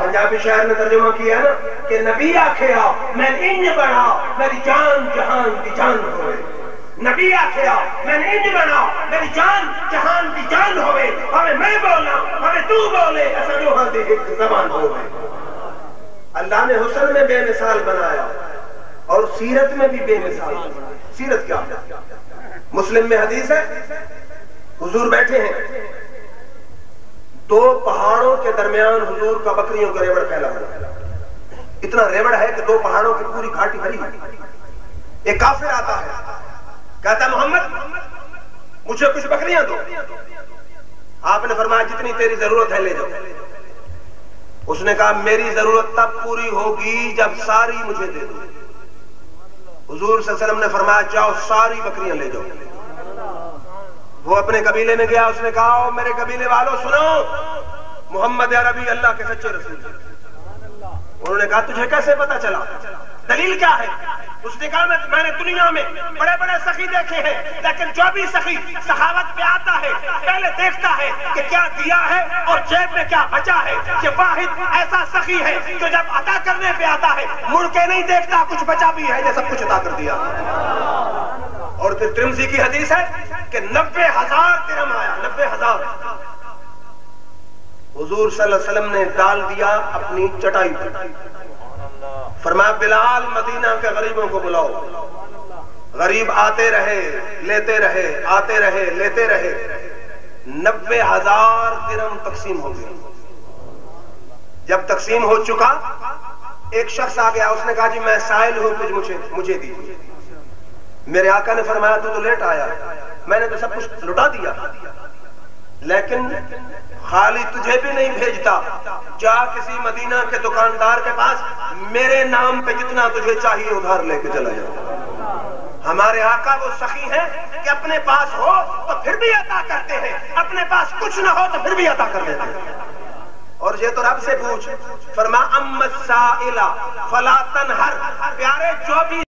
پنجابی شاعر نے ترجمہ کیا نا کہ نبی آکھیا میں انج بنا میری جان جہان دی جان ہوئے. نبی آکھیا میں انج بنا میری جان جہان دی جان ہوئے. ہمیں میں بولا ہمیں تو بولے ایسا جو ہاں دی ایک زبان ہوئے. اللہ نے حسن میں بے مثال بنایا اور سیرت میں بھی بے مثال. سیرت کیا؟ مسلم میں حدیث ہے حضور بیٹھے ہیں، دو پہاڑوں کے درمیان حضور کا بکریوں کا ریوڑ پھیلا ہوا ہے. اتنا ریوڑ ہے کہ 2 پہاڑوں کی پوری گھاٹی بھری ہے. ایک کافر آتا ہے, کہتا محمد مجھے کچھ بکریاں دو. آپ نے فرمایا جتنی تیری ضرورت ہے لے جاؤ. اس نے کہا میری ضرورت تب پوری ہوگی جب ساری مجھے دے دو. حضور صلی اللہ علیہ وسلم نے فرمایا جاؤ ساری بکریاں لے جاؤ. وہ اپنے قبیلے میں گیا, اس نے کہا میرے قبیلے والوں سنو, محمد عربی اللہ کے سچے رسول. انہوں نے کہا تجھے کیسے پتا چلا, دلیل کیا ہے؟ اس نے کہا میں نے دنیا میں بڑے بڑے سخی دیکھے ہیں, لیکن جو بھی سخی سخاوت پہ آتا ہے پہلے دیکھتا ہے کہ کیا دیا ہے اور جیب میں کیا بچا ہے. یہ واحد ایسا سخی ہے جو جب عطا کرنے پہ آتا ہے مڑ کے نہیں دیکھتا کچھ بچا بھی ہے یا سب کچھ عطا کر دیا. اور پھر ترمذی کی حدیث ہے کہ 90,000 درہم آیا, 90,000. حضور صلی اللہ علیہ وسلم نے ڈال دیا اپنی چٹائی پر. فرمایا بلال مدینہ کے غریبوں کو بلاؤ. غریب آتے رہے لیتے رہے, آتے رہے لیتے رہے. 90,000 درہم تقسیم ہو گئے. جب تقسیم ہو چکا ایک شخص آ گیا, اس نے کہا جی میں سائل ہوں, کچھ مجھے دیجیے. میرے آقا نے فرمایا تو لیٹ آیا, میں نے تو سب کچھ لٹا دیا, لیکن خالی تجھے بھی نہیں بھیجتا. جا کسی مدینہ کے دکاندار کے پاس میرے نام پہ جتنا تجھے چاہیے ادھار لے کے چلا جاؤ. ہمارے آقا وہ سخی ہیں کہ اپنے پاس ہو تو پھر بھی عطا کرتے ہیں, اپنے پاس کچھ نہ ہو تو پھر بھی عطا کر دیتے ہیں. اور یہ تو رب سے پوچھ. فرما اما السائل فلا تنہر. پیارے جو بھی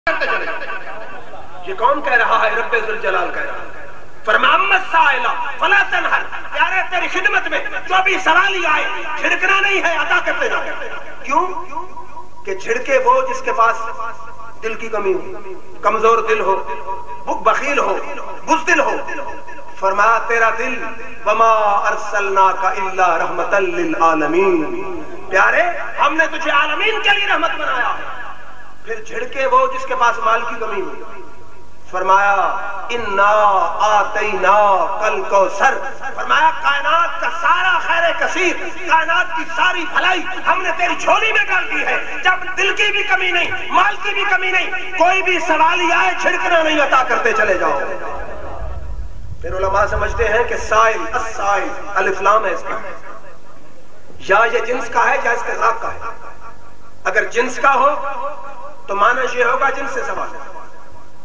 یہ کون کہہ رہا ہے؟ رب ذوالجلال کہہ رہا ہے. فرما اما السائل فلا تنہر. پیارے تیری خدمت میں جو بھی سوالی آئے جھڑکنا نہیں ہے, عطا کرتے جا. کیوں کہ جھڑکے وہ جس کے پاس دل کی کمی ہو, کمزور دل ہو, بخیل ہو, بزدل ہو. فرمایا تیرا دل وما ارسلناک الا رحمتا للعالمین. پیارے ہم نے تجھے عالمین کے لیے رحمت بنایا. پھر جھڑکے وہ جس کے پاس مال کی کمی ہو. فرمایا انا آتیناک الکوثر. فرمایا کائنات کا سارا خیر کثیر, کائنات کی ساری بھلائی ہم نے تیری جھولی میں ڈال دی ہے. جب دل کی بھی کمی نہیں, مال کی بھی کمی نہیں, کوئی بھی سوالی آئے جھڑکنا نہیں, عطا کرتے چلے جاؤ. پھر علماء سمجھتے ہیں کہ سائل السائل الف لام ہے اس کا, یا یہ جنس کا ہے یا اس کے ذات کا ہے. اگر جنس کا ہو تو معنی یہ ہوگا جنس سے سوال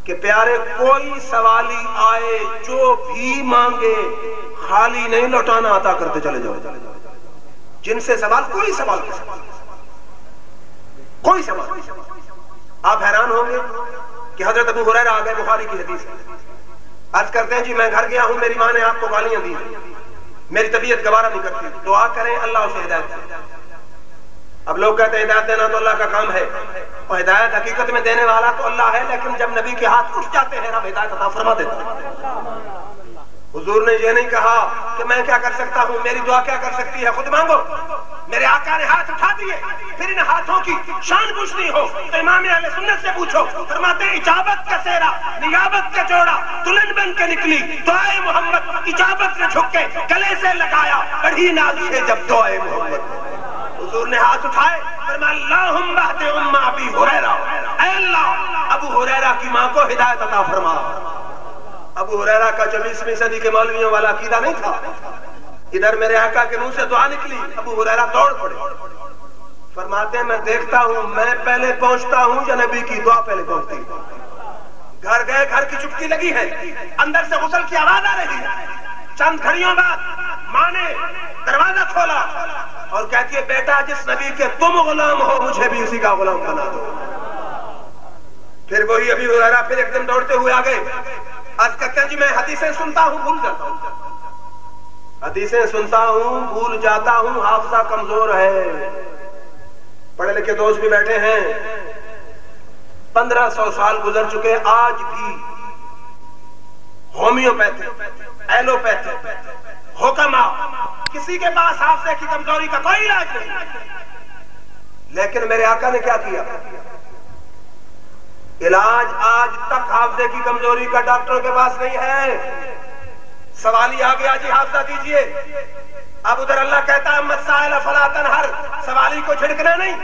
کہ پیارے کوئی سوالی آئے جو بھی مانگے خالی نہیں لوٹانا, عطا کرتے چلے جاؤ. جن سے سوال کوئی سوال کوئی سوال. آپ حیران ہوں گے کہ حضرت ابو ہریرہ آ گئے, بخاری کی حدیث ہے. عرض کرتے ہیں جی میں گھر گیا ہوں, میری ماں نے آپ کو گالیاں دی, میری طبیعت گوارا نہیں کرتی, دعا کریں اللہ اسے ہدایت دے. اب لوگ کہتے ہیں ہدایت دینا تو اللہ کا کام ہے, اور ہدایت حقیقت میں دینے والا تو اللہ ہے, لیکن جب نبی کے ہاتھ اٹھ جاتے ہیں رب ہدایت عطا فرما دیتا ہے. حضور نے یہ نہیں کہا کہ میں کیا کر سکتا ہوں, میری دعا کیا کر سکتی ہے, خود مانگو. میرے آقا نے ہاتھ اٹھا دیے. پھر ان ہاتھوں کی شان پوچھنی ہو تو امام اہل سنت سے پوچھو. فرماتے ہیں اجابت کا سہرا, نیابت کا جوڑا دلہن بن کے نکلی, دعائے محمد اجابت نے جھک کے گلے سے لگایا, بڑھی ناز سے جب دعائے محمد. حضور نے ہاتھ اٹھائے, فرمایا اللہم اہد ام ابی ہریرہ, اے اللہ ابو ہریرہ کی ماں کو ہدایت عطا فرما. ابو ہریرہ کا 24ویں صدی کے مولویوں والا عقیدہ نہیں تھا. ادھر میرے آقا کے منہ سے دعا نکلی, ابو ہریرہ دوڑ پڑے. فرماتے ہیں میں دیکھتا ہوں میں پہلے پہنچتا ہوں یا نبی کی دعا پہلے پہنچتی ہے. گھر گئے, گھر کی چپکی لگی ہے, اندر سے غسل کی آواز آ رہی ہے. چند گھڑیوں بعد ماں نے دروازہ کھولا اور کہتی ہے بیٹا جس نبی کے تم غلام ہو مجھے بھی اسی کا غلام بنا دو. پھر وہی ابی ہریرہ پھر ایک دن دوڑتے ہوئے آ گئے. آج کہتے ہیں جی میں حدیثیں سنتا ہوں بھول جاتا ہوں, حدیثیں سنتا ہوں بھول جاتا ہوں, حافظہ کمزور ہے. پڑھے لکھے دوست بھی بیٹھے ہیں, 1500 سال گزر چکے, آج بھی ہومیوپیتھی, ایلوپیتھی, حکما کسی کے پاس حافظے کی کمزوری کا کوئی علاج نہیں. لیکن میرے آقا نے کیا کیا؟ علاج آج تک حافظے کی کمزوری کا ڈاکٹروں کے پاس نہیں ہے. سوالی آ گیا جی حافظہ دیجئے, اب ادھر اللہ کہتا ہے السائل فلا تنہر, سوالی کو جھڑکنا نہیں.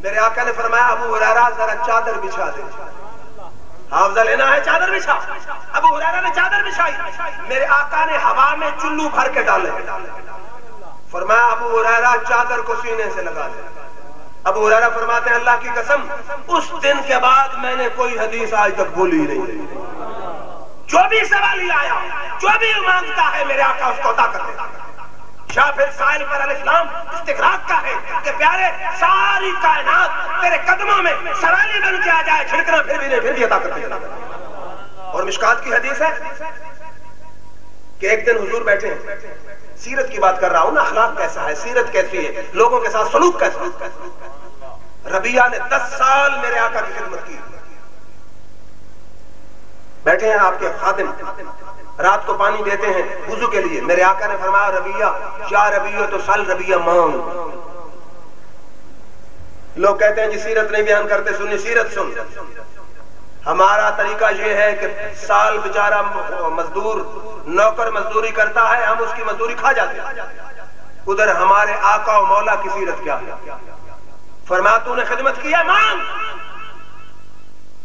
میرے آقا نے فرمایا ابو ہریرہ ذرا چادر بچھا دے، حافظہ لینا ہے چادر بچھا۔ ابو ہریرہ نے چادر بچھائی، میرے آقا نے ہوا میں چلو بھر کے ڈالے، فرمایا ابو ہریرہ چادر کو سینے سے لگا دے۔ ابو ہریرہ فرماتے ہیں اللہ کی قسم اس دن کے بعد میں نے کوئی حدیث آج تک بولی نہیں، جو بھی سوالی آیا، جو بھی مانگتا ہے میرے آقا اس کو عطا کر دیتا۔ یا پھر سائل پر علیہ السلام استغراق کا ہے کہ پیارے ساری کائنات تیرے قدموں میں سوالی بن کے آ جائے، چھڑکنا پھر بھی نہیں، پھر بھی عطا کر دیتا۔ اور مشکات کی حدیث ہے کہ ایک دن حضور بیٹھے ہیں، سیرت کی بات کر رہا ہوں نا، اخلاق کیسا ہے، سیرت کیسی ہے، لوگوں کے ساتھ سلوک کیسا ہے۔ ربیعہ نے 10 سال میرے آقا کی خدمت کی، بیٹھے ہیں آپ کے خادم، رات کو پانی دیتے ہیں وضو کے لیے، میرے آقا نے فرمایا ربیعہ یا ربیعہ تو سل، ربیعہ مانگ۔ لوگ کہتے ہیں جی سیرت نہیں بیان کرتے، سنی سیرت سن۔ ہمارا طریقہ یہ ہے کہ سال بیچارہ مزدور نوکر مزدوری کرتا ہے، ہم اس کی مزدوری کھا جاتے ہیں، ادھر ہمارے آقا و مولا کی سیرت کیا ہے؟ فرمایا تو نے خدمت کی ہے مانگ،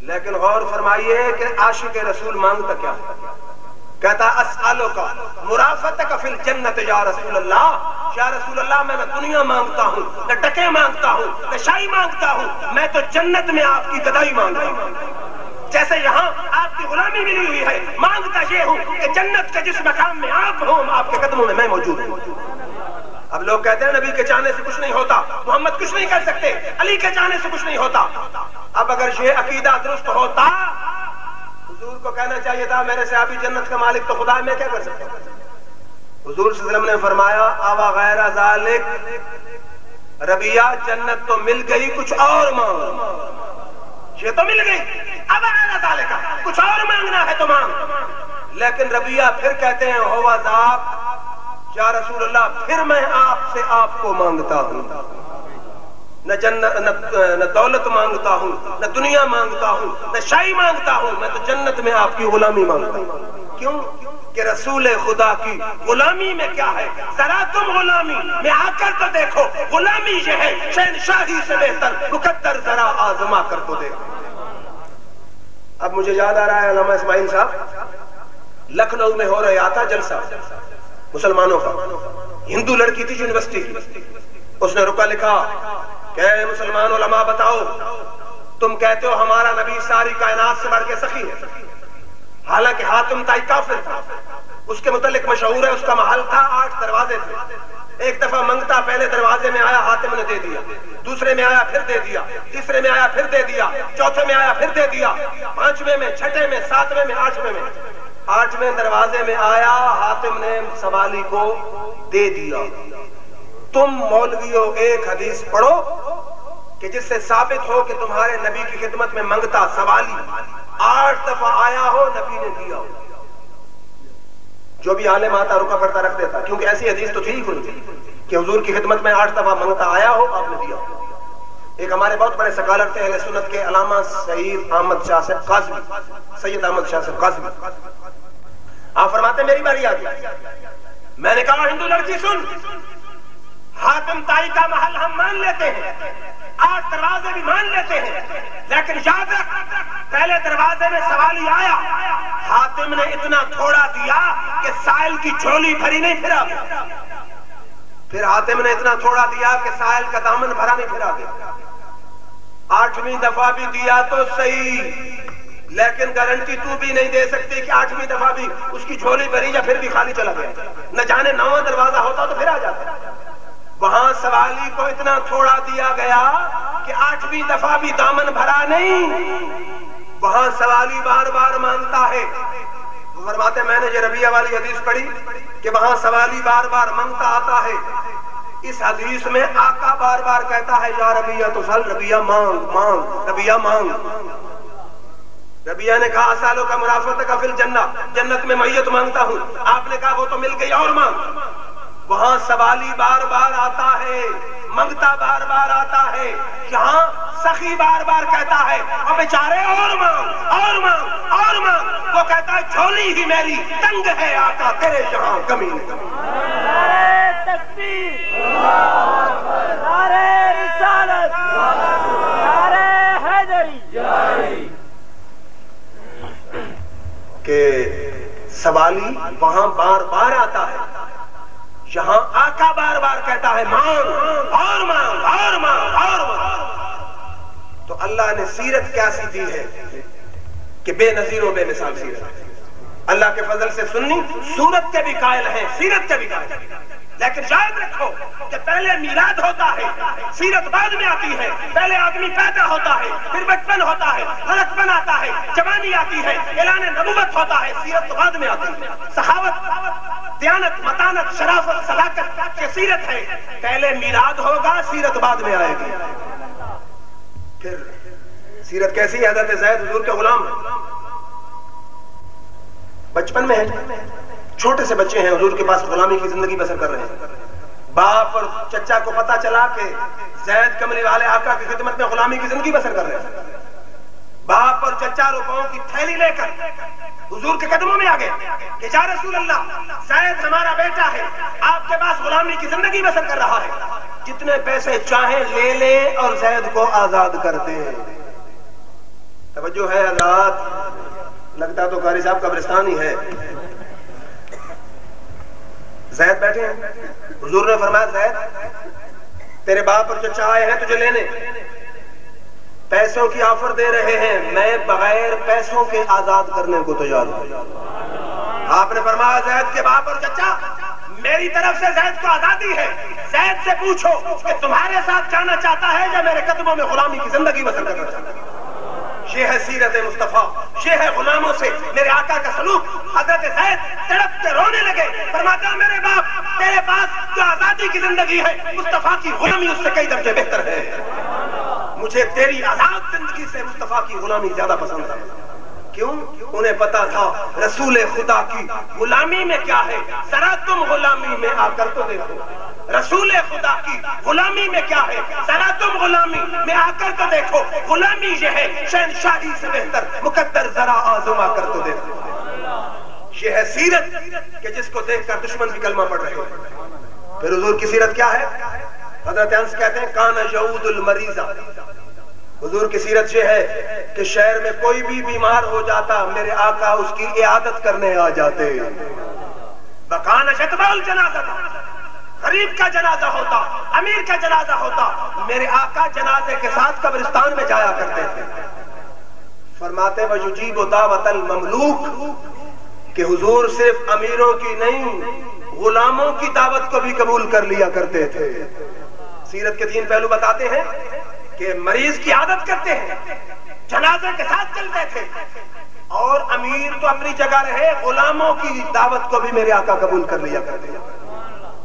لیکن غور فرمائیے کہ عاشق رسول مانگتا کیا ہے؟ کہتا اسألک مرافقتک فی الجنت یا رسول اللہ، یا رسول اللہ میں نہ دنیا مانگتا ہوں، نہ ٹکے مانگتا ہوں، نہ شاہی مانگتا ہوں، میں تو جنت میں آپ کی گدائی مانگتا ہوں۔ جیسے یہاں آپ کی غلامی ملی ہوئی ہے، مانگتا یہ ہوں کہ جنت کے جس مقام میں آپ ہوں آپ کے قدموں میں میں موجود ہوں۔ اب لوگ کہتے ہیں نبی کے چاہنے سے کچھ نہیں ہوتا، محمد کچھ نہیں کر سکتے، علی کے چاہنے سے کچھ نہیں ہوتا۔ اب اگر یہ عقیدہ درست ہوتا، حضور کو کہنا چاہیے تھا میرے سے ابھی جنت کا مالک تو خدا ہے، میں کیا کر سکتا ہوں؟ حضور صلی اللہ علیہ وسلم نے فرمایا اوا غیر ذالک، ربیعہ جنت تو مل گئی، کچھ اور مانگ، یہ تو مل گئی، اب غیر ذالک کچھ اور مانگنا ہے تو مانگ۔ لیکن ربیعہ پھر کہتے ہیں ہوا ذاک یا رسول اللہ، پھر میں آپ سے آپ کو مانگتا ہوں، نہ دولت مانگتا ہوں، نہ دنیا مانگتا ہوں، نہ شاہی مانگتا ہوں، میں تو جنت میں آپ کی غلامی مانگتا ہوں۔ کیوں کہ رسول خدا کی غلامی میں کیا ہے؟ ذرا تم غلامی میں آ کر تو دیکھو، غلامی یہ ہے شہنشاہی سے بہتر، مقدر ذرا آزما کر تو دیکھو۔ اب مجھے یاد آ رہا ہے علامہ اسماعیل صاحب لکھنؤ میں ہو رہا تھا جلسہ مسلمانوں کا، ہندو لڑکی تھی یونیورسٹی کی، اس نے رکا لکھا کہ اے مسلمان علماء بتاؤ، تم کہتے ہو ہمارا نبی ساری کائنات سے بڑھ کے سخی ہے، حالانکہ حاتم طائی کافر تھا، اس کے متعلق مشہور ہے اس کا محل تھا 8 دروازے تھے، ایک دفعہ منگتا پہلے دروازے میں آیا حاتم نے دے دیا، دوسرے میں آیا پھر دے دیا، تیسرے میں آیا پھر دے دیا، چوتھے میں آیا پھر دے دیا، 5ویں میں، 6ٹھے میں، 7ویں میں، 8ویں میں، 8ویں دروازے میں آیا حاتم نے سوالی کو دے دیا۔ تم مولویوں ایک حدیث پڑھو کہ جس سے ثابت ہو کہ تمہارے نبی کی خدمت میں منگتا سوالی 8 دفعہ آیا ہو، نبی نے دیا ہو۔ جو بھی عالم آتا رکا پڑتا رکھ دیتا، کیونکہ ایسی حدیث تو تھی کوئی کہ حضور کی خدمت میں 8 دفعہ منگتا آیا ہو، آپ نے دیا ہو۔ ایک ہمارے بہت بڑے سکالر تھے اہل سنت کے، علامہ سید احمد شاہ صاحب قاضوی، سید احمد شاہ صاحب قاضوی، آپ فرماتے میری باری آ گئی، میں نے کہا ہندو لڑکی سن، حاتم طائی کا محل ہم مان لیتے ہیں، 8 دروازے بھی مان لیتے ہیں، لیکن یاد رکھ پہلے دروازے میں سوالی آیا، حاتم نے اتنا تھوڑا دیا کہ سائل کی جھولی بھری نہیں پھرا گیا، پھر حاتم نے اتنا تھوڑا دیا کہ سائل کا دامن بھرا نہیں پھرا گیا۔ 8ویں دفعہ بھی دیا تو صحیح، لیکن گارنٹی تو بھی نہیں دے سکتی کہ 8ویں دفعہ بھی اس کی جھولی بھری یا پھر بھی خالی چلا گیا، نہ جانے 9واں دروازہ ہوتا تو پھر آ جاتا۔ وہاں سوالی کو اتنا تھوڑا دیا گیا کہ 8ویں دفعہ بھی دامن بھرا نہیں، وہاں سوالی بار بار مانگتا ہے۔ وہ فرماتے میں نے یہ ربیعہ والی حدیث پڑھی کہ وہاں سوالی بار بار مانگتا آتا ہے، اس حدیث میں آقا بار بار کہتا ہے یا ربیعہ تو سل، ربیعہ مانگ مانگ، ربیعہ مانگ۔ ربیعہ نے کہا سالوں کا مرافقت کا فی الجنہ، جنت میں معیت مانگتا ہوں، آپ نے کہا وہ تو مل گئی اور مانگ۔ وہاں سوالی بار بار آتا ہے، منگتا بار بار آتا ہے، یہاں سخی بار بار کہتا ہے اور بیچارے اور مانگ اور مانگ اور مانگ، وہ کہتا ہے جھولی ہی میری تنگ ہے آقا تیرے یہاں کمی نہیں۔ نعرہ تکبیر، نعرہ رسالت، والی وہاں بار بار آتا ہے، یہاں آقا بار بار کہتا ہے مانگ اور مانگ اور مانگ اور مانگ۔ تو اللہ نے سیرت کیسی دی ہے کہ بے نظیر و بے مثال سیرت ہے۔ اللہ کے فضل سے سنی سورت کے بھی قائل ہیں، سیرت کے بھی قائل ہیں، لیکن یاد رکھو کہ پہلے میلاد ہوتا ہے، سیرت بعد میں آتی ہے۔ پہلے آدمی پیدا ہوتا ہے، پھر بچپن ہوتا ہے، لڑکپن آتا ہے، جوانی آتی ہے، اعلان نبوت ہوتا ہے، سیرت بعد میں آتی ہے۔ سخاوت، دیانت، متانت، شرافت، صداقت کی سیرت ہے، پہلے میلاد ہوگا، سیرت بعد میں آئے گی۔ پھر سیرت کیسی ہے؟ حضرت زید حضور کے غلام ہیں، بچپن میں ہیں، چھوٹے سے بچے ہیں، حضور کے پاس غلامی کی زندگی بسر کر رہے ہیں۔ باپ اور چچا کو پتا چلا کہ زید کملی والے آقا کی خدمت میں غلامی کی زندگی بسر کر رہے ہیں۔ باپ اور چچا روپوں کی تھیلی لے کر حضور کے قدموں میں آ گئے کہ یا رسول اللہ، زید ہمارا بیٹا ہے، آپ کے پاس غلامی کی زندگی بسر کر رہا ہے، جتنے پیسے چاہیں لے لیں اور زید کو آزاد کر دیں۔ توجہ ہے حضرات، لگتا تو قاری صاحب قبرستان ہی ہے۔ زید بیٹھے ہیں، حضور نے فرمایا زید تیرے باپ اور چچا آئے ہیں تجھے لینے، پیسوں کی آفر دے رہے ہیں، میں بغیر پیسوں کے آزاد کرنے کو تیار ہوں۔ آپ نے فرمایا زید کے باپ اور چچا، میری طرف سے زید کو آزادی ہے، زید سے پوچھو کہ تمہارے ساتھ جانا چاہتا ہے یا میرے قدموں میں غلامی کی زندگی بسر کرنا چاہتا ہے۔ یہ ہے سیرت مصطفیٰ، یہ ہے غلاموں سے میرے آقا کا سلوک۔ حضرت زید تڑپ کے رونے لگے، فرماتا میرے باپ، تیرے پاس جو آزادی کی زندگی ہے، مصطفیٰ کی غلامی اس سے کئی درجے بہتر ہے۔ مجھے تیری آزاد زندگی سے مصطفیٰ کی غلامی زیادہ پسند ہے۔ کیوں؟ انہیں پتا تھا رسول خدا کی غلامی میں کیا ہے، ذرا تم غلامی میں آ کر تو دیکھو۔ رسول خدا کی غلامی میں کیا ہے، ذرا تم غلامی میں آ کر تو دیکھو۔ غلامی یہ ہے شہنشاہی سے بہتر، مقدر ذرا آزما کر تو دیکھو۔ یہ ہے سیرت کہ جس کو دیکھ کر دشمن بھی کلمہ پڑھ رہے ہیں۔ پھر حضور کی سیرت کیا ہے؟ حضرت انس کہتے ہیں کان یعود المریضہ، حضور کی سیرت یہ ہے کہ شہر میں کوئی بھی بیمار ہو جاتا، میرے آقا اس کی عیادت کرنے آ جاتے۔ وَكَانَ يَتْبَعُ الْجَنَازَةَ، غریب کا جنازہ ہوتا، امیر کا جنازہ ہوتا، میرے آقا جنازے کے ساتھ قبرستان میں جایا کرتے تھے۔ فرماتے وَيُجِيبُ دَعْوَةَ الْمَمْلُوكِ کہ حضور صرف امیروں کی نہیں، غلاموں کی دعوت کو بھی قبول کر لیا کرتے تھے۔ سیرت کے تین پہلو بتاتے ہیں کہ مریض کی عادت کرتے ہیں، جنازے کے ساتھ چلتے تھے، اور امیر تو اپنی جگہ رہے، غلاموں کی دعوت کو بھی میرے آقا قبول کر لیا کرتے ہیں۔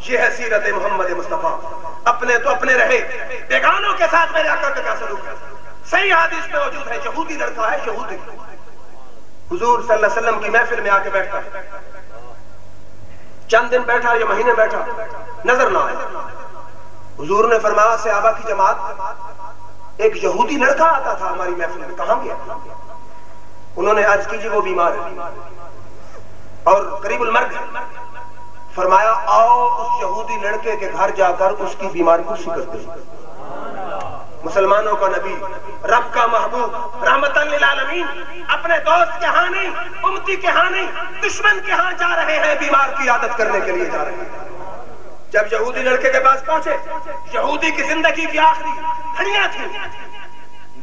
یہ ہے سیرت محمد مصطفیٰ، اپنے تو اپنے رہے، بیگانوں کے ساتھ میرے آقا کا کیا سلوک ہے۔ صحیح حدیث میں موجود ہے، یہودی لڑکا ہے، یہودی حضور صلی اللہ علیہ وسلم کی محفل میں آ کے بیٹھتا ہے، چند دن بیٹھا یا مہینے بیٹھا، نظر نہ آئے۔ حضور نے فرمایا صحابہ کی جماعت، ایک یہودی لڑکا آتا تھا ہماری محفل میں، کہاں گیا؟ انہوں نے عرض کی جی وہ بیمار ہے اور قریب المرگ ہے۔ فرمایا آؤ اس یہودی لڑکے کے گھر جا کر اس کی بیماری کو ٹھیک کرتے ہیں۔ مسلمانوں کا نبی، رب کا محبوب، رحمت للعالمین، اپنے دوست کے ہاں نہیں، امتی کے ہاں نہیں، دشمن کے ہاں جا رہے ہیں، بیمار کی عادت کرنے کے لیے جا رہے ہیں۔ جب یہودی لڑکے کے پاس پہنچے، یہودی کی زندگی کی آخری گھڑیاں تھیں،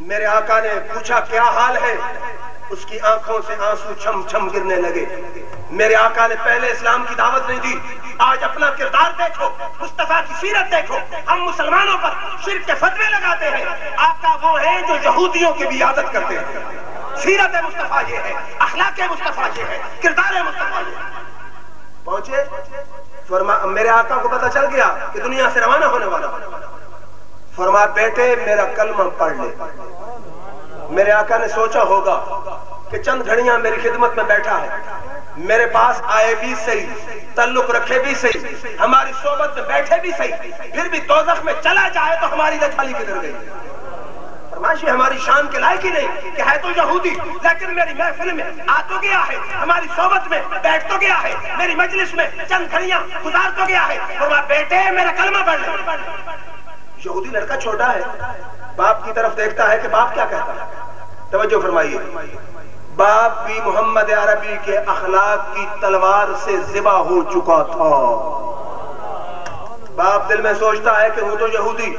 میرے آقا نے پوچھا کیا حال ہے؟ اس کی آنکھوں سے آنسو چھم چھم گرنے لگے۔ میرے آقا نے پہلے اسلام کی دعوت نہیں دی، آج اپنا کردار دیکھو، مصطفیٰ کی سیرت دیکھو۔ ہم مسلمانوں پر شرک کے فتوے لگاتے ہیں، آقا وہ ہیں جو یہودیوں کی بھی عادت کرتے ہیں۔ سیرت مصطفیٰ یہ ہے، اخلاق مصطفیٰ یہ ہے، کردار مصطفیٰ یہ ہے۔ پہنچے، میرے آقا کو پتہ چل گیا کہ دنیا سے روانہ ہونے والا۔ فرمایا بیٹے میرا کلمہ پڑھ لے۔ میرے آقا نے سوچا ہوگا کہ چند گھڑیاں میری خدمت میں بیٹھا ہے، میرے پاس آئے بھی صحیح، تعلق رکھے بھی صحیح، ہماری صحبت میں بیٹھے بھی صحیح، پھر بھی دوزخ میں چلا جائے تو ہماری رجھالی کدھر گئی؟ فرمائش ہماری شان کے لائق ہی نہیں کہ ہے تو یہودی، لیکن میری محفل میں آ تو گیا ہے، ہماری صحبت میں بیٹھ تو گیا ہے، میری مجلس میں چند گھڑیاں گزار تو گیا ہے۔ فرمایا بیٹے میرا کلمہ پڑھ لے۔ یہودی لڑکا چھوٹا ہے، باپ کی طرف دیکھتا ہے کہ باپ کیا کہتا ہے۔ توجہ فرمائیے، باپ بھی محمد عربی کے اخلاق کی تلوار سے ذبح ہو چکا تھا. باپ دل میں سوچتا ہے کہ ہوں تو یہودی،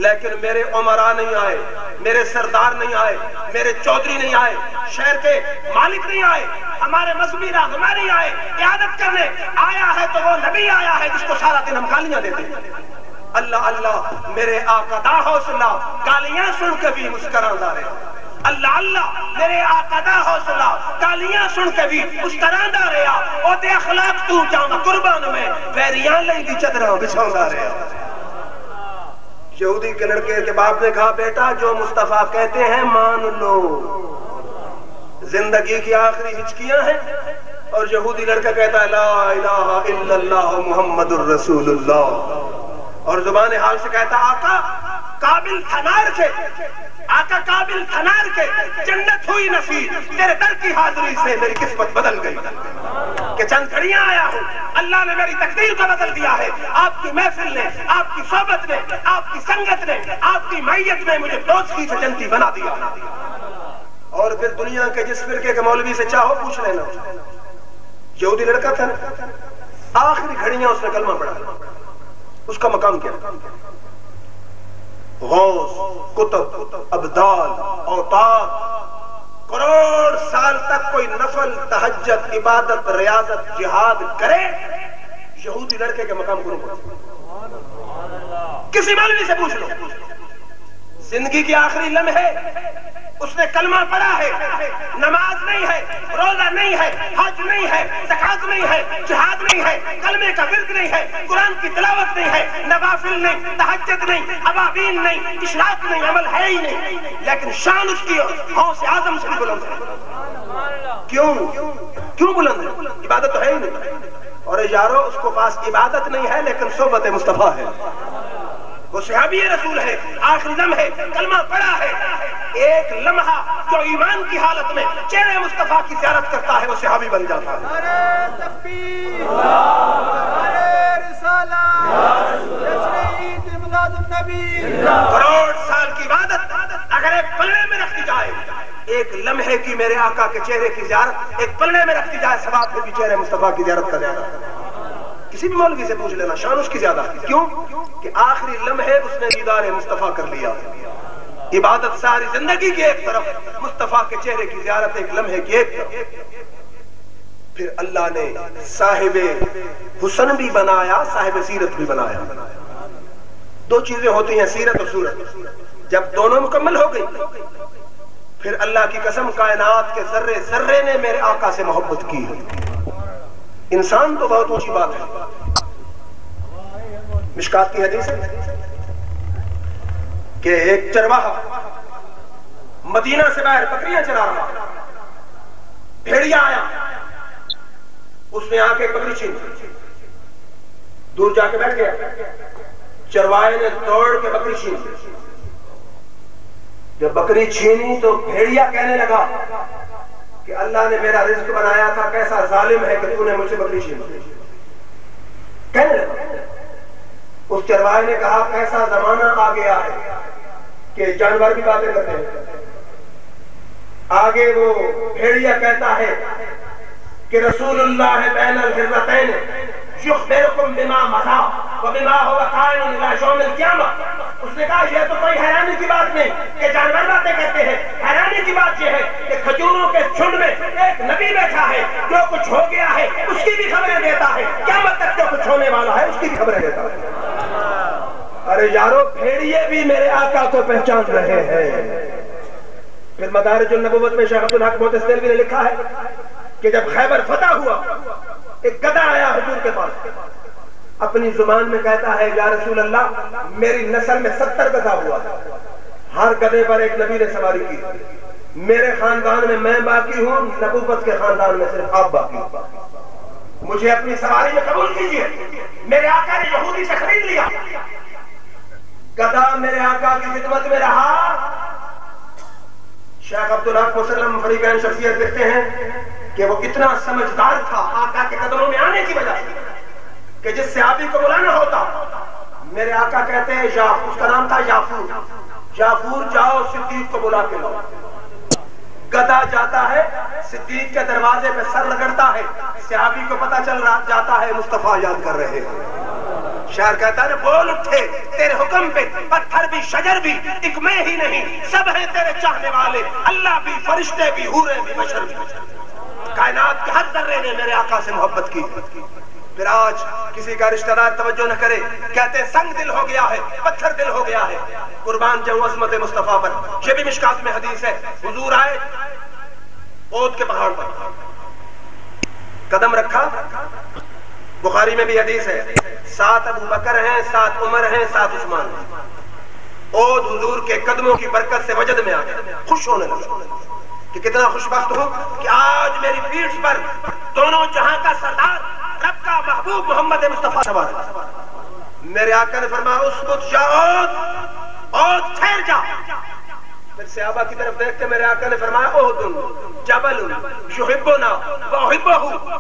لیکن میرے عمرا نہیں آئے، میرے سردار نہیں آئے، میرے چودھری نہیں آئے، شہر کے مالک نہیں آئے، ہمارے مذہبی رہنما نہیں آئے، قیادت کرنے آیا ہے تو وہ نبی آیا ہے جس کو سارا دن ہم گالیاں دیتے ہیں. اللہ اللہ میرے آقا دا حوصلہ، گالیاں سن کے بھی مسکراتا رہے. اللہ اللہ میرے آقا دا حوصلہ، گالیاں سن کے بھی مسکراتا رہا. او دے اخلاق تو جانا قربان میں پیریاں لئی دی چادراں بچھاوندا رہا. یہودی کے لڑکے کے باپ نے کہا بیٹا جو مصطفیٰ کہتے ہیں مان لو. زندگی کی آخری ہچکیاں ہیں اور یہودی لڑکا کہتا ہے لا الہ الا اللہ محمد الرسول اللہ، اور زبان حال سے کہتا آقا قابل تھنار کے، آقا قابل تھنار کے جنت ہوئی نصیب، تیرے در کی حاضری سے میری قسمت بدل گئی کہ چند گھڑیاں آیا ہوں، اللہ نے میری تقدیر کو بدل دیا ہے. آپ کی محفل نے، آپ کی صحبت نے، آپ کی سنگت نے، آپ کی معیت نے مجھے دوستی سے جنتی بنا دیا. اور پھر دنیا کے جس فرقے کے مولوی سے چاہو پوچھ لینا، یہودی لڑکا تھا نا، آخری گھڑیاں اس نے کلمہ پڑھا. اس کا مقام کیا؟ غوث، کتب، ابدال، اوتاد. کروڑ سال تک کوئی نفل، تہجد، عبادت، ریاضت، جہاد کرے، یہودی لڑکے کے مقام کو نہیں پہنچے. کسی مولوی سے پوچھ لو، زندگی کی آخری لمحے اس نے کلمہ پڑھا ہے، نماز نہیں ہے، روزہ نہیں ہے، حج نہیں ہے، زکات نہیں ہے، جہاد نہیں ہے، کلمے کا ورد نہیں ہے، قرآن کی تلاوت نہیں ہے، نوافل نہیں، تہجد نہیں، ابابین نہیں، اشراق نہیں، عمل ہے ہی نہیں، لیکن شان اس کی غوث اعظم سے بھی بلند ہے. کیوں بلند ہے؟ عبادت تو ہے ہی نہیں. اور یارو اس کو پاس عبادت نہیں ہے لیکن صحبت مصطفیٰ ہے. وہ صحابی رسول ہے، آخری لمحے کلمہ پڑھا ہے. ایک لمحہ جو ایمان کی حالت میں چہرے مصطفیٰ کی زیارت کرتا ہے وہ صحابی بن جاتا ہے. نعرہ تکبیر، نعرہ رسالت، جشن عید میلاد النبی. کروڑ سال کی عبادت اگر ایک پلڑے میں رکھ دی جائے، ایک لمحے کی میرے آقا کے چہرے کی زیارت ایک پلڑے میں رکھ دی جائے، ثواب پھر بھی چہرے مصطفیٰ کی زیارت کا زیادہ. کسی بھی مولوی سے پوچھ لینا، شان اس کی زیادہ. کیوں کہ آخری لمحے اس نے دیدار مصطفیٰ کر لیا. عبادت ساری زندگی کی ایک طرف، مصطفیٰ کے چہرے کی زیارت ایک لمحے کی ایک طرف. پھر اللہ نے صاحب حسن بھی بنایا، صاحب سیرت بھی بنایا. دو چیزیں ہوتی ہیں، سیرت اور صورت. جب دونوں مکمل ہو گئی پھر اللہ کی قسم کائنات کے ذرے ذرے نے میرے آقا سے محبت کی ہے. انسان تو بہت اونچی بات ہے. مشکات کی حدیث ہے کہ ایک چرواہا مدینہ سے باہر بکریاں چرا رہا، بھیڑیا آیا، اس نے آ کے بکری چھین، دور جا کے بیٹھ گیا. چرواہے نے دوڑ کے بکری چھین. جب بکری چھینی تو بھیڑیا کہنے لگا کہ اللہ نے میرا رزق بنایا تھا، کیسا ظالم ہے کہ تو نے مجھ سے بکری چھین. کہنے لگا. اس چرواہے نے کہا کیسا زمانہ آ گیا ہے کہ جانور بھی باتیں کرتے ہیں. آگے وہ بھیڑیا کہتا ہے کہ رسول اللہ بین الحرتین یخبرکم بما مضی وبما هو قائم الى یوم القیامہ. اس نے کہا یہ تو کوئی حیرانی کی بات نہیں کہ جانور باتیں کرتے ہیں، حیرانی کی بات یہ ہے کہ کھجوروں کے جھنڈ میں ایک نبی بیٹھا ہے، جو کچھ ہو گیا ہے اس کی بھی خبریں دیتا ہے، قیامت تک جو کچھ ہونے والا ہے اس کی بھی خبریں دیتا ہے. ارے یارو بھیڑیے بھی میرے آقا کو پہچان رہے ہیں. پھر مدارج النبوت میں شیخ عبدالحق محتسب نے لکھا ہے کہ جب خیبر فتح ہوا ایک گدھا آیا حضور کے پاس، اپنی زبان میں کہتا ہے یا رسول اللہ میری نسل میں 70 گدھا ہوا، ہر گدھے پر ایک نبی نے سواری کی، میرے خاندان میں باقی ہوں، نبوت کے خاندان میں صرف آپ باقی ہوں، مجھے اپنی سواری میں قبول کیجیے. میرے آقا نے یہودی سے خرید لیا. گدھا میرے آقا کی خدمت میں رہا. شیخ عبدالحق مسلم فریقین شخصیت لکھتے ہیں کہ وہ اتنا سمجھدار تھا آقا کے قدموں میں آنے کی وجہ سے کہ جس صحابی کو بلانا ہوتا میرے آقا کہتے ہیں اس کا نام تھا یافور، یافور جاؤ صدیق کو بلا کے لاؤ. گدھا جاتا ہے صدیق کے دروازے پہ سر رگڑتا ہے، صحابی کو پتا چل جاتا ہے مصطفیٰ یاد کر رہے ہیں۔ شاعر کہتا ہے بول اٹھے تیرے حکم پہ پتھر بھی شجر بھی، ایک میں ہی نہیں سب ہیں تیرے چاہنے والے، اللہ بھی فرشتے بھی حوریں بھی بشر بھی۔ کائنات کے ہر ذرے نے میرے آقا سے محبت کی۔ پھر آج کسی کا رشتہ دار توجہ نہ کرے، کہتے سنگ دل ہو گیا ہے، پتھر دل ہو گیا ہے۔ قربان جاؤں عظمت مصطفیٰ پر، یہ بھی مشکات میں حدیث ہے، حضور آئے اود کے پہاڑ پر، قدم رکھا، بخاری میں بھی حدیث ہے، 7 ابو بکر ہیں، 7 عمر ہیں، 7 عثمان ہیں۔ اود حضور کے قدموں کی برکت سے وجد میں آ گیا، خوش ہونے لگا کہ کتنا خوش بخت ہوں کہ آج میری پیٹھ پر دونوں جہاں کا سردار رب کا محبوب محمد مصطفیٰ سوار ہے۔ میرے آقا نے فرمایا اسکت یا اود ٹھہر جا۔ پھر صحابہ کی طرف دیکھ کے میرے آقا نے فرمایا اود جبل یحبنا واحبہ،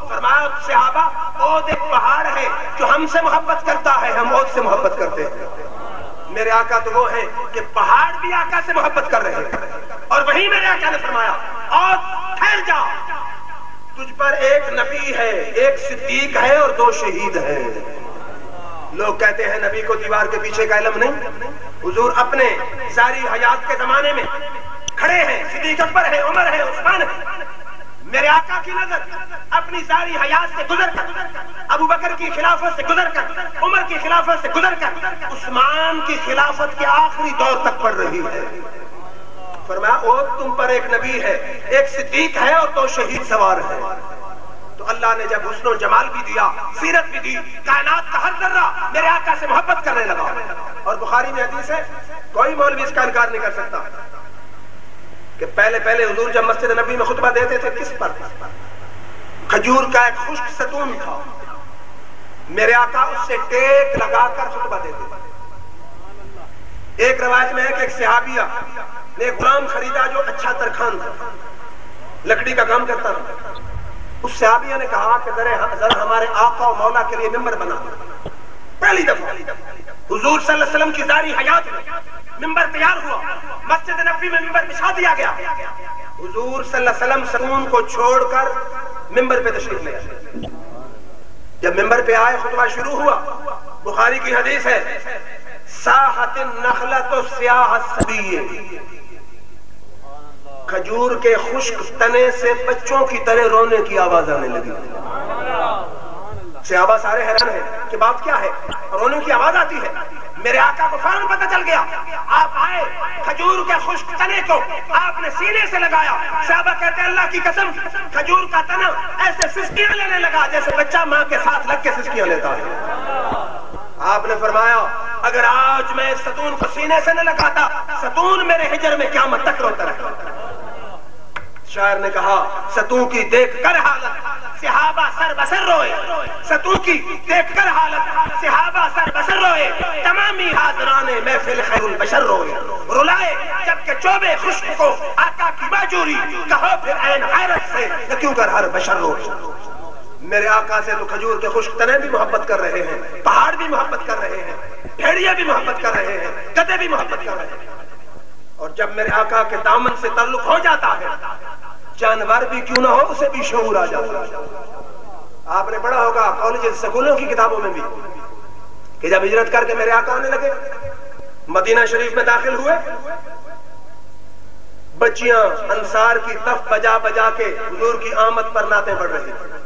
فرمایا صحابہ اود ایک پہاڑ ہے جو ہم سے محبت کرتا ہے، ہم اود سے محبت کرتے ہیں۔ میرے آقا تو وہ ہیں کہ پہاڑ بھی آقا سے محبت کر رہے ہیں، اور وہی میرے آقا نے فرمایا اود ٹھہر جا، تجھ پر ایک نبی ہے، ایک صدیق ہے اور 2 شہید ہیں۔ لوگ کہتے ہیں نبی کو دیوار کے پیچھے کا علم نہیں، حضور اپنے ساری حیات کے زمانے میں کھڑے ہیں، صدیق اکبر ہے، عمر ہے، عثمان ہے۔ میرے آقا کی نظر اپنی ساری حیات سے گزر کر، ابو بکر کی خلافت سے گزر کر، عمر کی خلافت سے گزر کر، عثمان کی خلافت کے آخری دور تک پڑ رہی ہے۔ فرمایا او تم پر ایک نبی ہے، ایک صدیق ہے اور 2 شہید سوار ہیں۔ تو اللہ نے جب حسن و جمال بھی دیا، سیرت بھی دی، کائنات کا ہر ذرہ میرے آقا سے محبت کرنے لگا۔ اور بخاری میں حدیث ہے، کوئی مولوی اس کا انکار نہیں کر سکتا کہ پہلے حضور جب مسجد نبی میں خطبہ دیتے تھے کس پر؟ کھجور کا ایک خشک ستون تھا، میرے آقا اس سے ٹیک لگا کر خطبہ دیتے تھے۔ ایک روایت میں ہے کہ ایک صحابیہ نے ایک غلام خریدا جو اچھا ترخان تھا، لکڑی کا کام کرتا تھا۔ اس صحابیہ نے کہا کہ ذرا ہمارے آقا و مولا کے لیے ممبر بنا۔ پہلی دفعہ حضور صلی اللہ علیہ وسلم کی ظاہری حیات میں ممبر تیار ہوا، مسجد نبوی میں ممبر بچھا دیا گیا۔ حضور صلی اللہ علیہ وسلم ستون کو چھوڑ کر ممبر پہ تشریف لے آئے۔ جب ممبر پہ آئے خطبہ شروع ہوا، بخاری کی حدیث ہے ساحت النخلۃ سیاح الصبی، کھجور کے خشک تنے سے بچوں کی طرح رونے کی آواز آنے لگی۔ صحابہ سارے حیران ہیں کہ بات کیا ہے، رونے کی آواز آتی ہے۔ میرے آقا کو فوراً پتہ چل گیا، آپ آئے، کھجور کے خشک تنے کو آپ نے سینے سے لگایا۔ صحابہ کہتے ہیں اللہ کی قسم کھجور کا تنا ایسے سسکیاں لینے لگا جیسے بچہ ماں کے ساتھ لگ کے سسکیاں لیتا ہے۔ آپ نے فرمایا اگر آج میں ستون کو سینے سے نہ لگاتا، ستون میرے ہجر میں قیامت تک روتا رہتا۔ شاعر نے کہا ستون کی دیکھ کر حالت صحابہ سر بسر روئے، ستون کی دیکھ کر حالت صحابہ سر بسر روئے، تمامی حاضران محفل خیر البشر روئے، رلائے جبکہ چوبے خشک کو آقا کی باجوری، کہو پھر عین غیرت سے نہ کیوں کر ہر بشر روئے۔ میرے آقا سے تو کھجور کے خشک تنے بھی محبت کر رہے ہیں، پہاڑ بھی محبت کر رہے ہیں، بھیڑیے بھی محبت کر رہے ہیں، گدھے بھی محبت کر رہے ہیں۔ اور جب میرے آقا کے دامن سے تعلق ہو جاتا ہے، جانور بھی کیوں نہ ہو اسے بھی شعور آ جاتا ہے۔ آپ نے پڑھا ہوگا کالج سکولوں کی کتابوں میں بھی کہ جب ہجرت کر کے میرے آقا آنے لگے، مدینہ شریف میں داخل ہوئے، بچیاں انصار کی تف بجا بجا کے حضور کی آمد پر نعتیں پڑھ رہی تھیں۔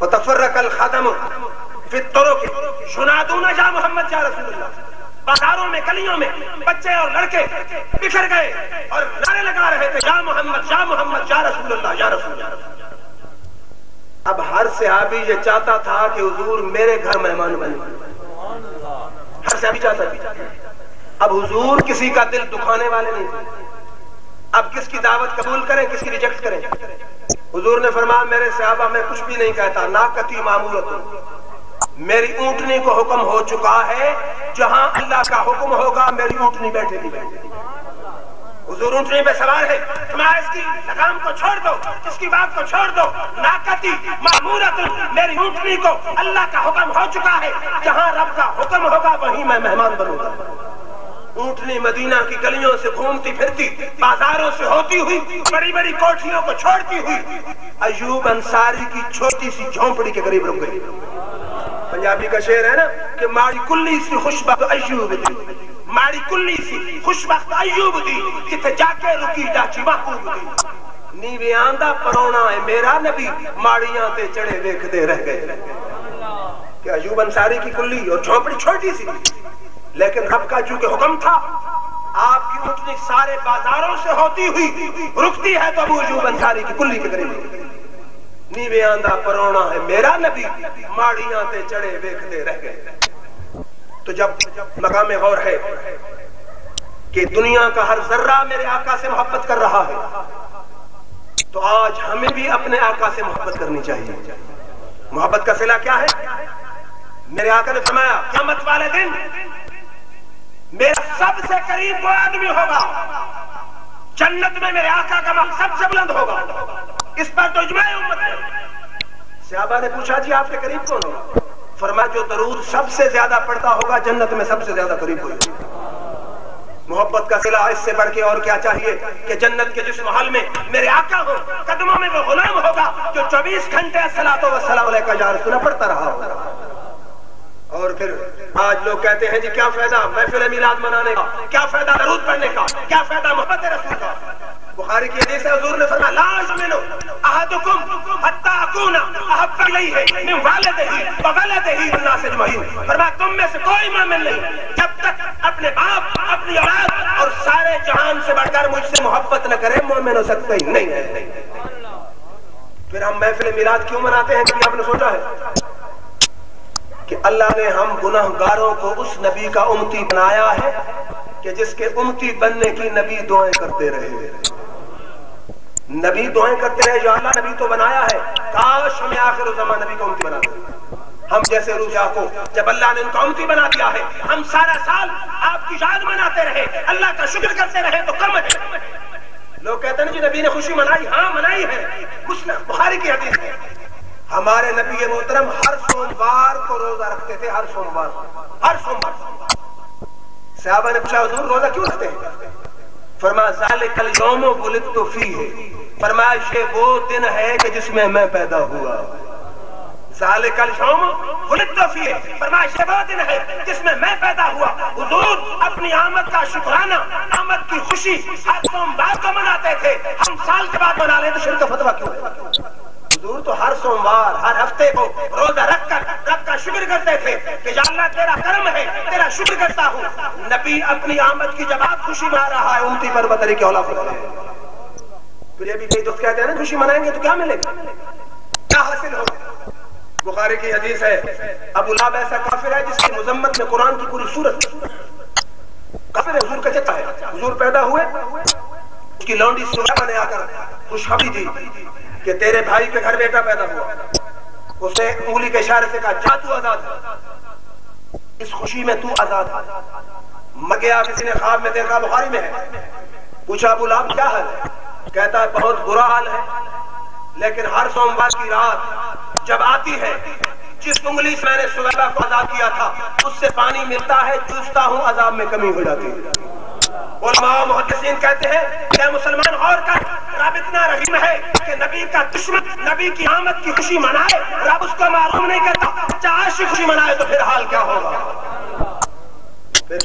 وتفرق الخدم فی الطرق ينادون یا محمد یا رسول اللہ، بازاروں میں گلیوں میں بچے اور لڑکے بکھر گئے اور نعرے لگا رہے تھے یا محمد یا محمد یا رسول اللہ یا رسول اللہ۔ اب ہر صحابی یہ چاہتا تھا کہ حضور میرے گھر مہمان بنے، ہر صحابی چاہتا تھا۔ اب حضور کسی کا دل دکھانے والے نہیں تھے، اب کس کی دعوت قبول کریں کس کی ریجیکٹ کریں۔ حضور نے فرمایا میرے صحابہ میں کچھ بھی نہیں کہتا، ناقتی مامورت، میری اونٹنی کو حکم ہو چکا ہے، جہاں اللہ کا حکم ہوگا میری اونٹنی بیٹھے گی۔ حضور اونٹنی پہ سوار ہے، تمہارا اس کی لگام کو چھوڑ دو، اس کی بات کو چھوڑ دو، ناقتی مامورت، میری اونٹنی کو اللہ کا حکم ہو چکا ہے، جہاں رب کا حکم ہوگا وہیں میں مہمان بنوں گا۔ اونٹنی مدینہ کی گلیوں سے گھومتی پھرتی، بازاروں سے ہوتی ہوئی، بڑی بڑی کوٹھیوں کو چھوڑتی ہوئی، ایوب انصاری کی چھوٹی سی جھونپڑی کے قریب رک گئی۔ پنجابی کا شعر ہے نا کہ ماڑی کلی سی خوشبخت ایوب دی، ماڑی کلی سی خوشبخت ایوب دی، جتھے جا کے رکی ڈاچی محبوب دی۔ نیوے آندہ پرونا ہے میرا نبی، ماڑیاں تے چڑھے ویکھدے رہ گئے۔ کہ ایوب انصاری کی کلی اور جھونپڑی چھوٹی سی، لیکن رب کا چونکہ حکم تھا، آپ کی اونٹنی سارے بازاروں سے ہوتی ہوئی رکتی ہے تو ابو ایوب انصاری کی کلی کے قریب۔ نیوے آندہ پرونا ہے میرا نبی، ماڑیاں تے چڑھے ویکھدے رہ گئے۔ تو جب مقام غور ہے کہ دنیا کا ہر ذرہ میرے آقا سے محبت کر رہا ہے، تو آج ہمیں بھی اپنے آقا سے محبت کرنی چاہیے۔ محبت کا صلہ کیا ہے؟ میرے آقا نے فرمایا قیامت والے دن میرا سب سے قریب وہ آدمی ہوگا، جنت میں میرے آقا کا مقام سب سے بلند ہوگا، اس پر تو اجماع امت ہے۔ صحابہ نے پوچھا جی آپ کے قریب کون ہوگا؟ فرمایا جو درود سب سے زیادہ پڑھتا ہوگا جنت میں سب سے زیادہ قریب ہوگا۔ محبت کا صلہ اس سے بڑھ کے اور کیا چاہیے کہ جنت کے جس محل میں میرے آقا ہو، قدموں میں وہ غلام ہوگا جو 24 گھنٹے الصلاۃ والسلام علیکہ یا رسول اللہ پڑھتا رہا ہوگا۔ اور پھر آج لوگ کہتے ہیں جی کیا فائدہ محفل میلاد منانے کا، کیا فائدہ درود پڑھنے کا، کیا فائدہ محبت رسول کا۔ بخاری کی حدیث ہے حضور نے فرمایا لا یؤمن احدکم حتی اکون احب الیہ من والدہ وولدہ والناس اجمعین۔ فرمایا تم میں سے کوئی مومن نہیں جب تک اپنے باپ، اپنی اولاد اور سارے جہان سے بڑھ کر مجھ سے محبت نہ کرے، مومن ہو سکتا ہی نہیں ہے۔ پھر ہم محفل میلاد کیوں مناتے ہیں؟ کہ آپ نے سوچا ہے کہ اللہ نے ہم گناہگاروں کو اس نبی کا امتی بنایا ہے کہ جس کے امتی بننے کی نبی دعائیں کرتے رہے، نبی دعائیں کرتے رہے۔ یا اللہ نبی تو بنایا ہے، کاش ہمیں آخر الزمان نبی کا امتی بنا دے۔ ہم جیسے روزہ کو جب اللہ نے ان کا امتی بنا دیا ہے، ہم سارا سال آپ کی یاد مناتے رہے، اللہ کا شکر کرتے رہے تو کم ہے۔ لوگ کہتے ہیں جی نبی نے خوشی منائی، ہاں منائی ہے، مسلم بخاری کی حدیث ہے۔ ہمارے نبی محترم ہر سوموار کو روزہ رکھتے تھے، ہر سوموار، ہر سوموار۔ صحابہ نے پوچھا حضور روزہ کیوں رکھتے ہیں؟ فرمایا ذالک الیوم ولدت فیہ، فرمایا یہ وہ دن ہے کہ جس میں میں پیدا ہوا۔ ذالک الیوم ولدت فیہ، فرمایا یہ وہ دن ہے جس میں میں پیدا ہوا۔ حضور اپنی آمد کا شکرانہ، آمد کی خوشی ہر سوموار کو مناتے تھے، ہم سال کے بعد منا لیں تو شرک کا فتویٰ کیوں ہے؟ حضور تو ہر سوموار، ہر ہفتے کو روزہ رکھ کر رب کا شکر کرتے تھے کہ یا اللہ تیرا کرم ہے، تیرا شکر کرتا ہوں۔ نبی اپنی آمد کی جب آپ خوشی منا رہا ہے، امتی پر بطری کے اولا فرمائے۔ پھر یہ بھی کئی دوست کہتے ہیں نا خوشی منائیں گے تو کیا ملے گا، کیا حاصل ہوگا؟ بخاری کی حدیث ہے ابو لہب ایسا کافر ہے جس کی مذمت میں قرآن کی پوری سورت کافر ہے، حضور کا چچا ہے۔ حضور پیدا ہوئے، اس کی لونڈی سلیمہ نے آ کر خوشخبری دی کہ تیرے بھائی کے گھر بیٹا پیدا ہوا۔ اس نے انگلی کے اشارے سے کہا جا تو آزاد ہے، اس خوشی میں تو آزاد ہے۔ مگیا کسی نے خواب میں دیکھا، بخاری میں ہے۔ پوچھا ابو لہب کیا حال ہے؟ کہتا ہے بہت برا حال ہے، لیکن ہر سوموار کی رات جب آتی ہے، جس انگلی سے میں نے سلیمہ کو آزاد کیا تھا اس سے پانی ملتا ہے، چوستا ہوں، عذاب میں کمی ہو جاتی ہے۔ علماء محدثین کہتے ہیں کہ مسلمان غور کر، رب اتنا رحیم ہے کہ نبی کا دشمن نبی کی آمد کی خوشی منائے، رب اس کو معلوم نہیں کرتا، عاشق خوشی منائے تو پھر حال کیا ہوگا۔ پھر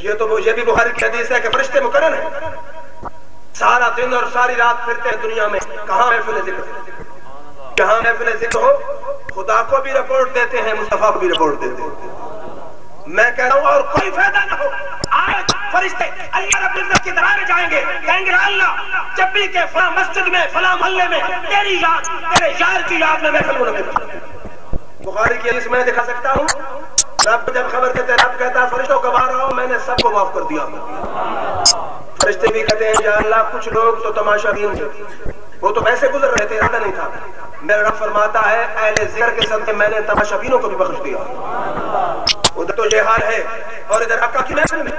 یہ بھی بخاری کی حدیث ہے کہ فرشتے مقرر ہیں، سارا دن اور ساری رات پھرتے ہیں دنیا میں، کہاں محفل ذکر، جہاں محفل ذکر ہو خدا کو بھی رپورٹ دیتے ہیں، مصطفیٰ کو بھی رپورٹ دیتے ہیں۔ میں کہہ رہا ہوں اور کوئی فائدہ نہ ہو، آج فرشتے اللہ رب العزت کی دربار میں جائیں گے، کہیں گے اللہ جب بھی کہ فلاں مسجد میں، فلاں محلے میں تیری یاد، تیرے یار کی یاد میں محفل منعقد۔ بخاری کی حدیث میں دکھا سکتا ہوں، رب جب خبر دیتے رب کہتا ہے فرشتوں کو باہر آؤ، میں نے سب کو معاف کر دیا۔ فرشتے بھی کہتے ہیں یا اللہ کچھ لوگ تو تماشا بین تھے، وہ تو ویسے گزر رہے تھے، ارادہ نہیں تھا۔ میرا رب فرماتا ہے اہل ذکر کے صدقے میں نے تماشا بینوں کو بھی بخش دیا۔ ادھر تو یہ حال ہے، اور ادھر حقہ کی محفل میں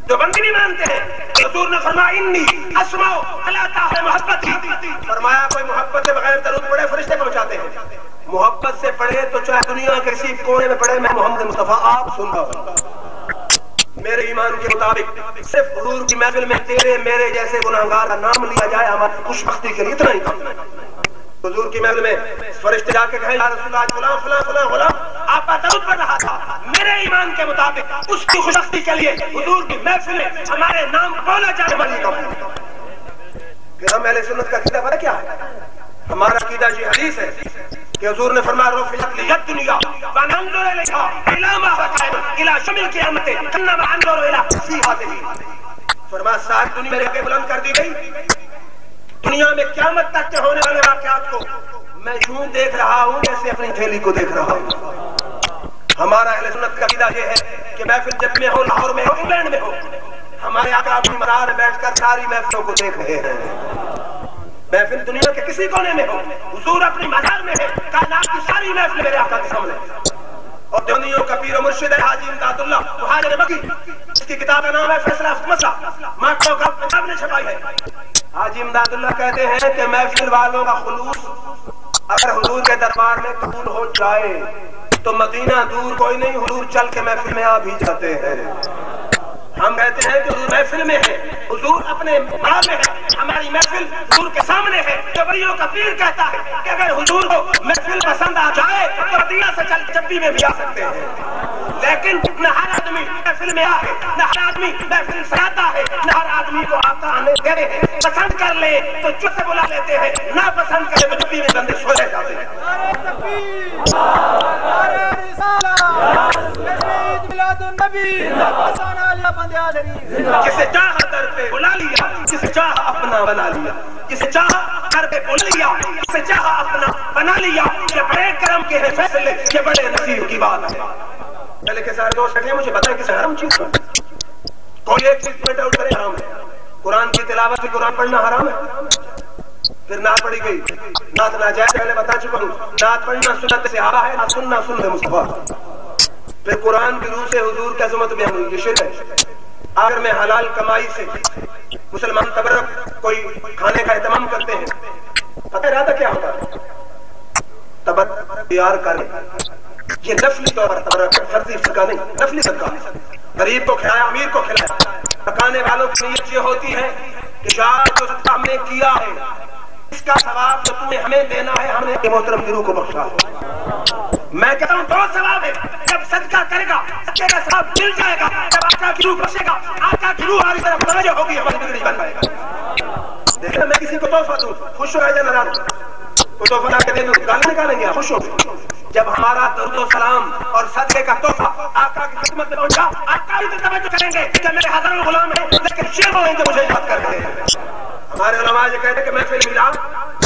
جو بندی نہیں مانتے ہیں۔ حضور نے فرمایا انی اسمع الا تعالى محبتی، فرمایا کوئی محبت سے بغیر درود پڑھے فرشتے پہنچاتے ہیں، محبت سے پڑھے تو چاہے دنیا کے کسی کونے میں پڑھے، میں محمد مصطفیٰ آپ سن رہا ہوں۔ میرے ایمان کے مطابق صرف حضور کی محفل میں تیرے میرے جیسے گناہگار کا نام لیا جائے ہماری خوش بختی کے لیے اتنا ہی کافی ہے۔ حضور کی محفل میں فرشتے جا کے کہیں یا رسول اللہ فلاں فلاں فلاں غلام آپ کا درود پڑھ رہا تھا، میرے ایمان کے مطابق اس کی خوش بختی کے لیے حضور کی محفل میں ہمارے نام بولا جائے والی کافی ہے۔ کہ ہم اہل سنت کا عقیدہ پتہ کیا ہے؟ ہمارا عقیدہ یہ حدیث ہے کہ حضور نے فرمایا رفعت لی الدنیا وننظر الیہا الی ما بقینا الی شمل القیامت کانما انظر الی فی ہذہ، فرمایا ساری دنیا میرے آگے بلند کر دی گئی، دنیا میں قیامت تک کے ہونے والے واقعات کو میں یوں دیکھ رہا ہوں جیسے اپنی تھیلی کو دیکھ رہا ہوں۔ ہمارا اہل سنت کا عقیدہ یہ ہے کہ محفل جب میں ہو، لاہور میں ہو، انگلینڈ میں ہو، ہمارے آقا اپنی مزار میں بیٹھ کر ساری محفلوں کو دیکھ رہے ہیں۔ محفل دنیا کے کسی کونے میں ہو، حضور اپنی مزار میں ہے، کائنات کی ساری محفل میرے آقا کے سامنے۔ اور دیوبندیوں کا پیر و مرشد ہے حاجی امداد اللہ مہاجر مکی، اس کی کتاب کا نام ہے فیصلہ مسئلہ، ماٹو کا کتاب نے چھپائی ہے۔ حاجی امداد اللہ کہتے ہیں کہ محفل والوں کا خلوص اگر حضور کے دربار میں قبول ہو جائے تو مدینہ دور کوئی نہیں، حضور چل کے محفل میں آ بھی جاتے ہیں۔ ہم کہتے ہیں کہ حضور محفل میں ہے، حضور اپنے مال میں ہے، ہماری محفل حضور کے سامنے ہے۔ جبریوں کا پیر کہتا ہے کہ اگر حضور کو محفل پسند آ جائے تو مدینہ سے چل چپی میں بھی آ سکتے ہیں، لیکن نہ ہر آدمی محفل میں آئے، نہ ہر آدمی محفل سے آتا ہے، نہ ہر آدمی کو آتا آنے دیتے ہیں۔ پسند کر لے تو چپ سے بلا لیتے ہیں، نہ پسند کرے تو چپی میں بندے سو جاتے ہیں۔ نعرہ تکبیر، نعرہ رسالت، عید میلاد النبی، حسن علی بندے شریف۔ جسے چاہا در پہ بلا لیا، جسے چاہا اپنا بنا لیا، جسے چاہا در پہ بلا لیا، جسے چاہا اپنا بنا لیا۔ یہ بڑے کرم کے ہیں فیصلے، یہ بڑے نصیب کی بات ہے۔ پہلے کے سارے دوست بیٹھے مجھے بتائیں کس حرام چیز کا کوئی ایک چیز پوائنٹ آؤٹ کرے حرام ہے۔ قرآن کی تلاوت سے قرآن پڑھنا حرام ہے، پھر نعت پڑھی گئی، نعت ناجائز پہلے بتا چکا ہوں، نعت پڑھنا سنت سے آ ہے، نہ سننا سنت مصطفیٰ۔ پھر قرآن کی روح سے حضور کی عظمت بیان ہوئی، یہ شرک ہے۔ اگر میں حلال کمائی سے مسلمان تبرک کوئی کھانے کا اہتمام کرتے ہیں، پتہ ارادہ کیا ہوتا ہے؟ تبرک تیار کریں، یہ نفلی طور پر تبرک ہے، فرضی صدقہ نہیں، نفلی صدقہ۔ غریب کو کھلایا، امیر کو کھلایا۔ پکانے والوں کی نیت یہ ہوتی ہے کہ شاید جو صدقہ ہم نے کیا ہے اس کا ثواب جو تمہیں ہمیں دینا ہے، ہم نے محترم گروہ کو بخشا ہے۔ میں کہتا ہوں دو ثواب ہے، جب صدقہ کرے گا صدقے کا ثواب مل جائے گا، جب آقا کی روح بخشے گا، آقا کی روح ہماری طرف متوجہ ہوگی، ہماری بگڑی بن جائے گا۔ دیکھیں میں کسی کو تحفہ دوں، خوش ہو یا ناراض ہو؟ کوئی تحفہ لا کے دے دوں، گالی نکالیں گے، خوش ہو؟ جب ہمارا درود و سلام اور صدقے کا تحفہ آقا کی خدمت میں پہنچا، آقا بھی توجہ کریں گے کہ میرے ہزاروں غلام ہیں لیکن شیر ہیں جو مجھے یاد کرتے ہیں۔ ہمارے علماء یہ کہتے ہیں کہ محفل میلاد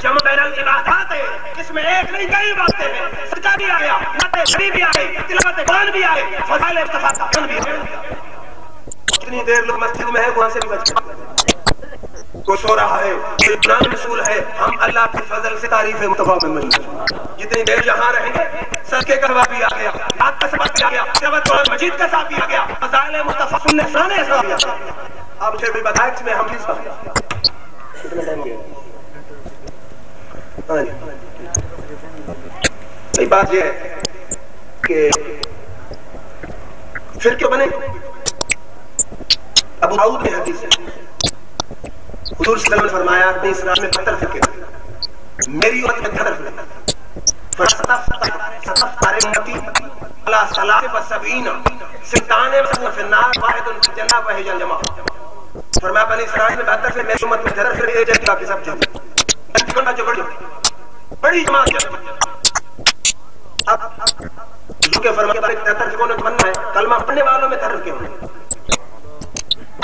جمع بین العبادات ہے، اس میں ایک نہیں کئی باتیں ہیں، صدقہ بھی آ گیا، نعت شریف بھی آ گئی، تلاوت قرآن بھی آ گئی، فضائل مصطفیٰ کا بھی آ گیا۔ اتنی دیر لوگ مسجد میں ہیں وہاں سے بھی بچ گئے، کوئی سو رہا ہے، کوئی قرآن رسول ہے، ہم اللہ کے فضل سے تعریف مصطفیٰ میں مجید۔ جتنی دیر یہاں رہیں گے صدقے کا ثواب بھی آ گیا، نعت کا ثواب بھی آ گیا، تلاوت قرآن مجید کا ثواب بھی آ گیا، فضائل مصطفیٰ سننے سنانے کا ثواب بھی آ گیا۔ آپ مجھے بھی بتائیں اس میں ہم کس بات کتنا ٹائم گیا؟ ہاں جی، بات یہ ہے کہ فرقے بنے۔ ابو داؤد میں حدیث ہے، حضور صلی اللہ علیہ وسلم نے فرمایا اپنے اسلام میں 70 فرقے، میری امت میں 70 فرقے، فَسَتَفْتَرِ أُمَّتِي عَلَىٰ 73 سِتَّانِ فِي النَّارِ وَاحِدٌ فِي الْجَنَّةِ وَهِيَ الْجَمَاعَةُ۔ فرمایا بنی اسرائیل میں 72 سے میری امت میں 70 فرقے، ایک جگہ کے سب جنت، جو بڑی جماعت ہے۔ اب حضور کے فرمان کے بارے 73 فرقوں نے بننا ہے، کلمہ پڑھنے والوں میں 70 فرقے ہوں۔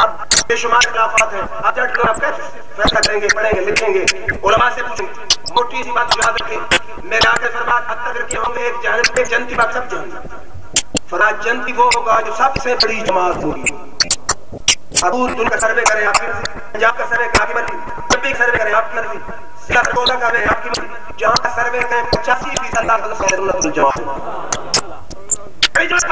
اب بے شمار خلافات ہیں، آپ جٹ لوگ آپ کیسے فیصلہ کریں گے، پڑھیں گے، لکھیں گے، علماء سے پوچھیں گے۔ موٹی سی بات یاد رکھیں، میرے آقا فرمایا 70 فرقے ہوں گے، ایک جانب پہ جنتی بات سب جانب۔ فرمایا جنتی وہ ہوگا جو سب سے بڑی جماعت ہوگی۔ ابو ان کا سروے کریں آپ کی مرضی، پنجاب کا سروے آپ کی مرضی، جبی کا سروے کریں آپ کی مرضی، ضلع سرگودا کا کریں آپ کی مرضی، جہاں کا سروے کریں 85% اللہ کا سنت الجماعت بڑی جماعت